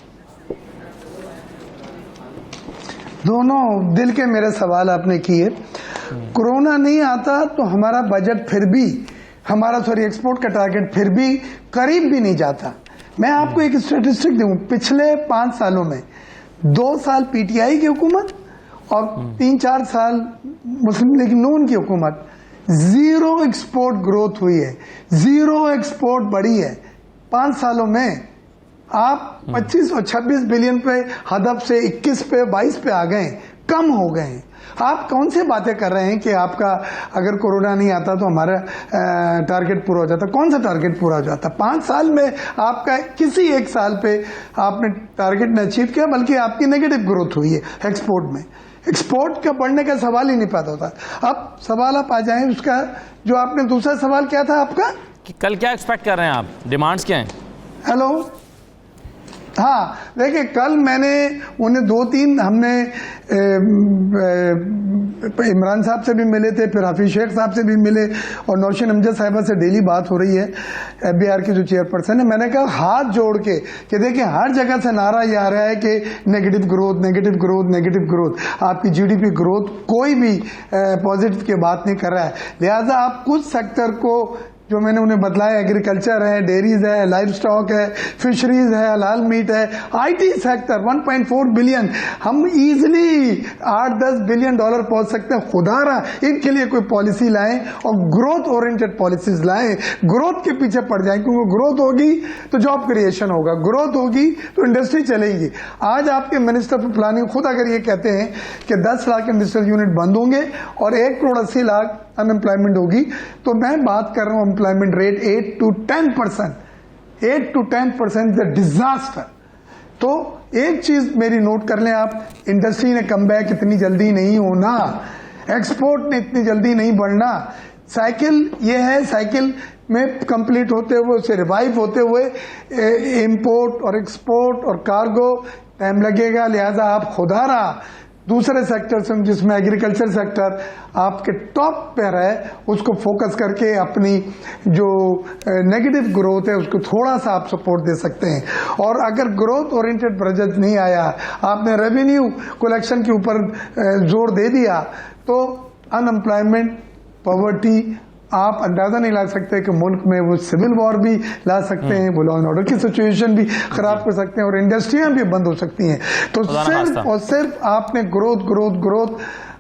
दोनों दिल के मेरे सवाल आपने किए। कोरोना नहीं आता तो हमारा बजट फिर भी एक्सपोर्ट का टारगेट फिर भी करीब भी नहीं जाता। मैं आपको एक स्टैटिस्टिक दूं, पिछले 5 सालों में 2 साल पीटीआई की हुकूमत और 3-4 साल मुस्लिम लीग नून की हुकूमत, जीरो एक्सपोर्ट ग्रोथ हुई है, जीरो एक्सपोर्ट बढ़ी है। 5 सालों में आप 25 और 26 बिलियन पे हदफ से 21 पे 22 पे आ गए, कम हो गए। आप कौन सी बातें कर रहे हैं कि आपका अगर कोरोना नहीं आता तो हमारा टारगेट पूरा हो जाता? कौन सा टारगेट पूरा हो जाता? 5 साल में आपका किसी एक साल पे आपने टारगेट नहीं अचीव किया, बल्कि आपकी नेगेटिव ग्रोथ हुई है एक्सपोर्ट में। एक्सपोर्ट का बढ़ने का सवाल ही नहीं पैदा होता। अब सवाल आप आ जाएं उसका, जो आपने दूसरा सवाल क्या था आपका
कि कल क्या एक्सपेक्ट कर रहे हैं आप, डिमांड्स क्या हैं?
हेलो, हाँ देखिए, कल मैंने उन्हें 2-3 हमने इमरान साहब से भी मिले थे, फिर हाफिज शेख साहब से भी मिले, और नौशीन अमजद साहिबा से डेली बात हो रही है, FBR की जो चेयरपर्सन है। मैंने कहा हाथ जोड़ के कि देखिए हर जगह से नारा ये आ रहा है कि negative growth, negative growth, negative growth. आपकी GDP ग्रोथ कोई भी पॉजिटिव की बात नहीं कर रहा है। लिहाजा आप कुछ सेक्टर को जो मैंने उन्हें बतलाया, एग्रीकल्चर है, डेयरीज है, लाइव स्टॉक है, फिशरीज है, हलाल मीट है, IT सेक्टर 1.4 बिलियन, हम इजिली 8-10 बिलियन डॉलर पहुंच सकते हैं। खुदारा इनके लिए कोई पॉलिसी लाएं और ग्रोथ ओरिएंटेड पॉलिसीज लाएं, ग्रोथ के पीछे पड़ जाएं, क्योंकि ग्रोथ होगी तो जॉब क्रिएशन होगा, ग्रोथ होगी तो इंडस्ट्री चलेगी। आज आपके मिनिस्टर फॉर प्लानिंग खुद अगर ये कहते हैं कि 10 लाख इंडस्ट्रियल यूनिट बंद होंगे और 1 करोड़ 80 लाख अनएम्प्लॉयमेंट होगी, तो मैं बात कर रहा हूं employment rate 8 to 10% the disaster. तो एक चीज मेरी नोट कर लें आप, इंडस्ट्री ने कमबैक इतनी जल्दी नहीं होना, एक्सपोर्ट ने इतनी जल्दी नहीं बढ़ना। साइकिल ये है, साइकिल में कंप्लीट होते हुए, उसे रिवाइव होते हुए इंपोर्ट और एक्सपोर्ट और कार्गो टाइम लगेगा। लिहाजा आप खुदारा दूसरे सेक्टर से, जिसमें एग्रीकल्चर सेक्टर आपके टॉप पर है, उसको फोकस करके अपनी जो नेगेटिव ग्रोथ है उसको थोड़ा सा आप सपोर्ट दे सकते हैं। और अगर ग्रोथ ओरिएंटेड बजट नहीं आया, आपने रेवेन्यू कलेक्शन के ऊपर जोर दे दिया, तो अनएम्प्लॉयमेंट, पॉवर्टी, आप अंदाजा नहीं ला सकते कि मुल्क में वो सिविल वॉर भी ला सकते हैं, वो लॉ एंड ऑर्डर की सिचुएशन भी खराब कर सकते हैं, और इंडस्ट्रियां भी बंद हो सकती हैं। तो सिर्फ और सिर्फ आपने ग्रोथ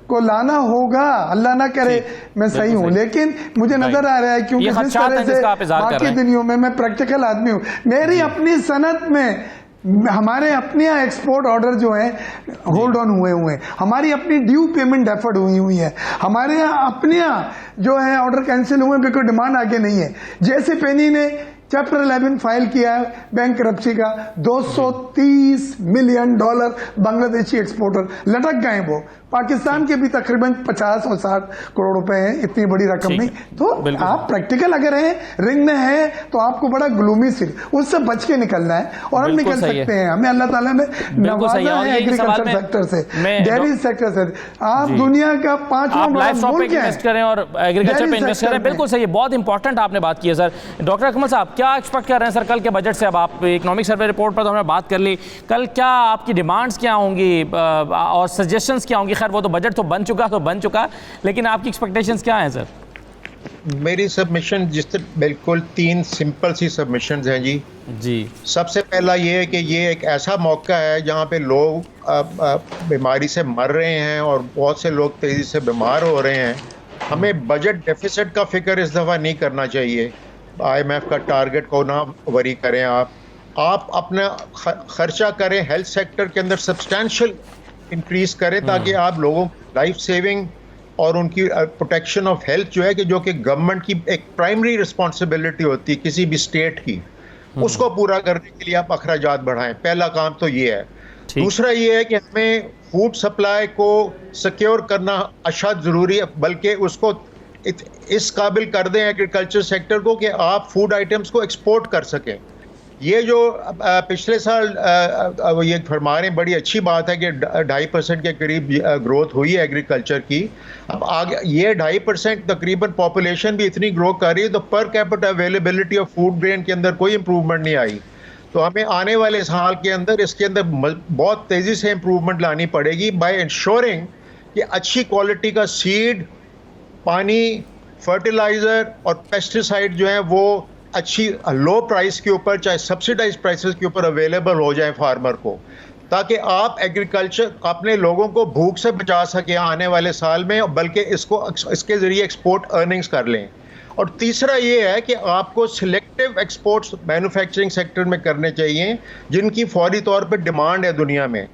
को लाना होगा। अल्लाह ना करे मैं सही हूं, लेकिन मुझे नजर आ रहा है, क्योंकि जिस तरह से बाकी दुनिया में, मैं प्रैक्टिकल आदमी हूं, मेरी अपनी सनत में हमारे अपने यहाँ एक्सपोर्ट ऑर्डर जो है होल्ड ऑन हुए हैं, हमारी अपनी ड्यू पेमेंट डेफर्ड हुई है, हमारे यहाँ अपने यहाँ जो है ऑर्डर कैंसिल हुए बिकॉज डिमांड आगे नहीं है। जैसे पेनी ने चैप्टर 11 फाइल किया है बैंक करप्सी का, $230 मिलियन बांग्लादेशी एक्सपोर्टर लटक गए। वो पाकिस्तान के भी तकरीबन 50 और 60 करोड़ रुपए हैं, इतनी बड़ी रकम नहीं। तो आप प्रैक्टिकल अगर हैं, रिंग में हैं, तो आपको बड़ा ग्लूमी सिर उससे बच के निकलना है, और हम निकल सकते हैं। हमें अल्लाह ताला ने नवाजा है एग्रीकल्चर सेक्टर से, डेयरी सेक्टर से। आप दुनिया का 5वां बड़ा मुल्क
इन्वेस्ट करें और एग्रीकल्चर पे इन्वेस्ट करें। बिल्कुल सही है, बहुत इंपॉर्टेंट आपने बात की है सर। डॉक्टर अकमल साहब, क्या एक्सपेक्ट कर रहे हैं सर कल के बजट से? अब आप इकोनॉमिक सर्वे रिपोर्ट पर तो हमने बात कर ली, कल क्या आपकी डिमांड्स क्या होंगी और सजेशंस क्या होंगी? खैर वो तो बजट तो बन चुका, लेकिन आपकी एक्सपेक्टेशंस क्या हैं सर?
मेरी सबमिशन बिल्कुल 3 सिंपल सी सबमिशंस हैं जी। सबसे पहला ये है कि ये एक ऐसा मौका है जहाँ पे लोग बीमारी से मर रहे हैं और बहुत से लोग तेज़ी से बीमार हो रहे हैं। हमें बजट डेफिसिट का फिक्र इस दफ़ा नहीं करना चाहिए। IMF का टारगेट को ना वरी करें आप अपना खर्चा करें, हेल्थ सेक्टर के अंदर सब्सटैंशियल इंक्रीज करें, ताकि आप लोगों की लाइफ सेविंग और उनकी प्रोटेक्शन ऑफ हेल्थ जो है कि गवर्नमेंट की एक प्राइमरी रिस्पॉन्सिबिलिटी होती है किसी भी स्टेट की, उसको पूरा करने के लिए आप अखराजात बढ़ाएं। पहला काम तो ये है। दूसरा ये है कि हमें फूड सप्लाई को सिक्योर करना अशद ज़रूरी है, बल्कि उसको इस काबिल कर दें एग्रीकल्चर सेक्टर को कि आप फूड आइटम्स को एक्सपोर्ट कर सकें। ये जो पिछले साल ये फरमा रहे हैं, बड़ी अच्छी बात है कि 2.5% के करीब ग्रोथ हुई है एग्रीकल्चर की। अब आगे ये 2.5% तकरीबन पॉपुलेशन भी इतनी ग्रो कर रही है, तो per capita availability of food grain के अंदर कोई इंप्रूवमेंट नहीं आई। तो हमें आने वाले साल के अंदर इसके अंदर बहुत तेज़ी से इंप्रूवमेंट लानी पड़ेगी बाय इंश्योरिंग कि अच्छी क्वालिटी का सीड, पानी, फर्टिलाइज़र और पेस्टिसाइड जो है वो अच्छी लो प्राइस के ऊपर, चाहे सब्सिडाइज प्राइसेस के ऊपर अवेलेबल हो जाए फार्मर को, ताकि आप एग्रीकल्चर अपने लोगों को भूख से बचा सकें आने वाले साल में, बल्कि इसके ज़रिए एक्सपोर्ट अर्निंग्स कर लें। और तीसरा ये है कि आपको सिलेक्टिव एक्सपोर्ट्स मैन्युफैक्चरिंग सेक्टर में करने चाहिए जिनकी फौरी तौर पर डिमांड है दुनिया में।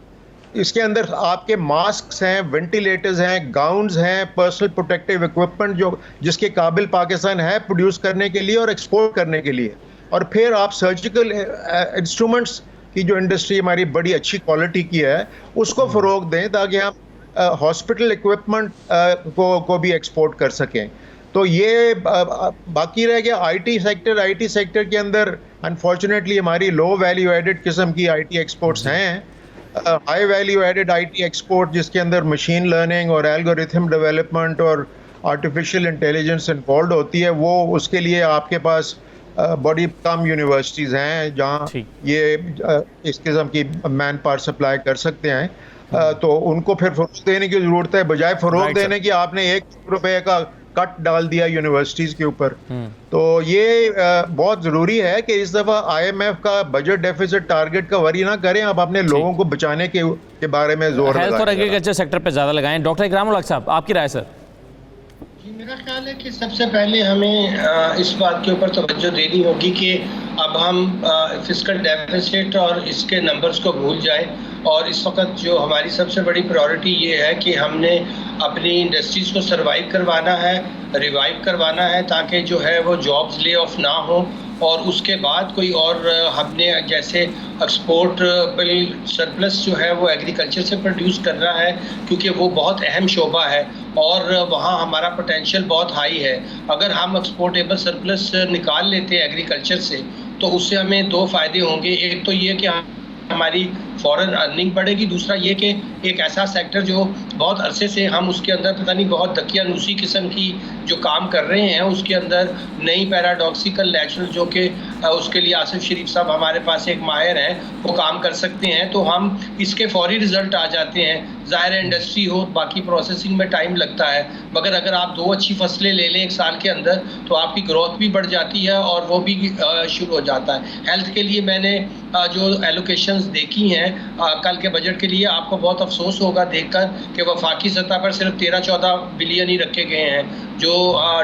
इसके अंदर आपके मास्क हैं, वेंटिलेटर्स हैं, गाउन्स हैं, पर्सनल प्रोटेक्टिव इक्विपमेंट जो जिसके काबिल पाकिस्तान है प्रोड्यूस करने के लिए और एक्सपोर्ट करने के लिए। और फिर आप सर्जिकल इंस्ट्रूमेंट्स की जो इंडस्ट्री हमारी बड़ी अच्छी क्वालिटी की है उसको फ़रोग दें, ताकि हम हॉस्पिटल इक्विपमेंट को भी एक्सपोर्ट कर सकें। तो ये बाकी रह गया आईटी सेक्टर के अंदर अनफॉर्चुनेटली हमारी लो वैल्यू एडेड किस्म की आईटी एक्सपोर्ट्स हैं। High value added IT export जिसके अंदर मशीन लर्निंग और एल्गोरिथम डेवलपमेंट और आर्टिफिशियल इंटेलिजेंस इन्वॉल्व होती है, वो उसके लिए आपके पास बड़ी कम यूनिवर्सिटीज़ हैं जहाँ ये इस किस्म की मैन पावर सप्लाई कर सकते हैं। तो उनको फिर फ़रोग़ देने की ज़रूरत है, बजाय फ़रोग़ देने की आपने ₹1 का कट डाल दिया यूनिवर्सिटीज़ के ऊपर। तो ये बहुत ज़रूरी है कि इस दफ़ा IMF का बजट डेफिसिट टारगेट का वरी ना करें, आप अपने लोगों को बचाने के बारे में जोर
हेल्थ और एग्रीकल्चर सेक्टर पे ज़्यादा लगाएं। डॉक्टर इकराम उल हक साहब, आपकी राय सर?
जी, मेरा ख्याल है कि सबसे पहले हमें इस बात के ऊपर तवज्जो देनी होगी कि अब हम फिस्कल डेफिसिट और इसके नंबर्स को भूल जाएं, और इस वक्त जो हमारी सबसे बड़ी प्रायोरिटी ये है कि हमने अपनी इंडस्ट्रीज़ को सर्वाइव करवाना है, रिवाइव करवाना है, ताकि जो है वो जॉब्स ले ऑफ ना हो, और उसके बाद कोई और हमने जैसे एक्सपोर्टेबल सरप्लस जो है वो एग्रीकल्चर से प्रोड्यूस करना है, क्योंकि वो बहुत अहम शोबा है और वहाँ हमारा पोटेंशियल बहुत हाई है। अगर हम एक्सपोर्टेबल सरप्लस निकाल लेते हैं एग्रीकल्चर से तो उससे हमें दो फ़ायदे होंगे। एक तो ये कि हमारी फॉरेन अर्निंग बढ़ेगी, दूसरा ये कि एक ऐसा सेक्टर जो बहुत अरसे से हम उसके अंदर पता नहीं बहुत दकियानूसी किस्म की जो काम कर रहे हैं, उसके अंदर नई पैराडॉक्सिकल नेचुरल जो कि उसके लिए आसिफ शरीफ साहब हमारे पास एक माहिर हैं, वो काम कर सकते हैं, तो हम इसके फौरी रिजल्ट आ जाते हैं। ज़ाहिर इंडस्ट्री हो, बाकी प्रोसेसिंग में टाइम लगता है, मगर अगर आप 2 अच्छी फसलें ले लें एक साल के अंदर तो आपकी ग्रोथ भी बढ़ जाती है और वो भी शुरू हो जाता है। हेल्थ के लिए मैंने जो एलोकेशंस देखी हैं कल के बजट के लिए, आपको बहुत अफसोस होगा देखकर कि वफाकी सतह पर सिर्फ 13-14 बिलियन ही रखे गए हैं। जो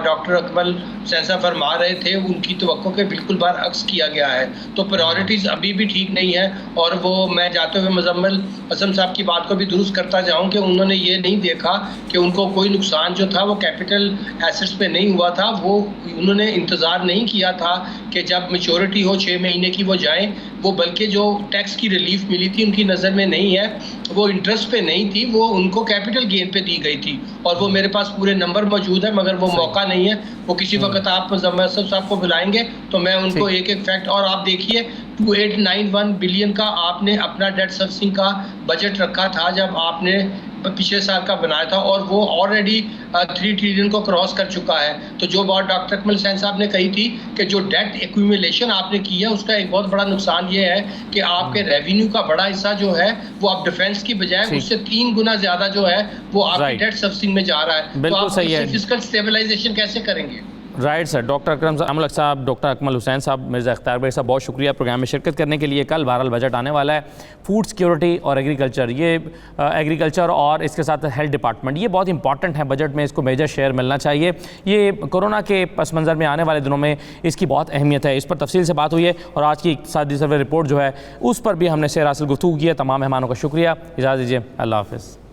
डॉक्टर अकमल हुसैन साहब फरमा रहे थे उनकी तवक्को के बिल्कुल बरअक्स किया गया है। तो प्रायोरिटीज़ अभी भी ठीक नहीं है, और वो मैं जाते हुए मुजम्मिल असम साहब की बात को भी दुरुस्त करता जाऊं कि उन्होंने ये नहीं देखा कि उनको कोई नुकसान जो था वो कैपिटल एसेट्स पे नहीं हुआ था, वो उन्होंने इंतज़ार नहीं किया था कि जब मैच्योरिटी हो 6 महीने की वो जाएं, वो बल्कि जो टैक्स की रिलीफ मिली थी उनकी नज़र में नहीं है, वो इंटरेस्ट पे नहीं थी, वो उनको कैपिटल गेन पे दी गई थी, और वो मेरे पास पूरे नंबर मौजूद है, मगर वो मौका नहीं है। वो किसी वक्त आप मुजम्मिल असम साहब को बुलाएंगे तो मैं उनको एक एक फैक्ट, और आप देखिए 2891 बिलियन का आपने अपना डेट सर्विसिंग का बजट रखा था जब आपने पिछले साल का बनाया था, और वो ऑलरेडी 3 ट्रिलियन को क्रॉस कर चुका है। तो जो बात डॉक्टर अकमल हुसैन साहब ने कही थी कि जो डेट एक्यूमुलेशन आपने की है उसका एक बहुत बड़ा नुकसान ये है कि आपके रेवेन्यू का बड़ा हिस्सा जो है वो आप डिफेंस की बजाय उससे 3 गुना ज्यादा जो है वो आपकी डेट सर्विसिंग में जा रहा है। तो आप इससे फिस्कल स्टेबलाइजेशन कैसे करेंगे?
Right sir. डॉक्टर इकराम उल हक साहब, डॉक्टर अकमल हुसैन साहब, मिर्ज़ा इख्तियार भाई साहब, बहुत शुक्रिया प्रोग्राम में शिरकत करने के लिए। कल बहरहाल बजट आने वाला है। फूड सिक्योरिटी और एग्रीकल्चर, ये एग्रीकल्चर और इसके साथ हेल्थ डिपार्टमेंट, ये बहुत इंपॉर्टेंट है बजट में, इसको मेजर शेयर मिलना चाहिए। ये कोरोना के पस मंज़र में आने वाले दिनों में इसकी बहुत अहमियत है। इस पर तफसील से बात हुई है और आज की इक़्तिसादी सर्वे रिपोर्ट जो है उस पर भी हमने शेयर हासिल गुफ्तगू की है। तमाम मेहमानों का शुक्रिया। इजाज़त दीजिए, अल्लाह हाफ़िज़।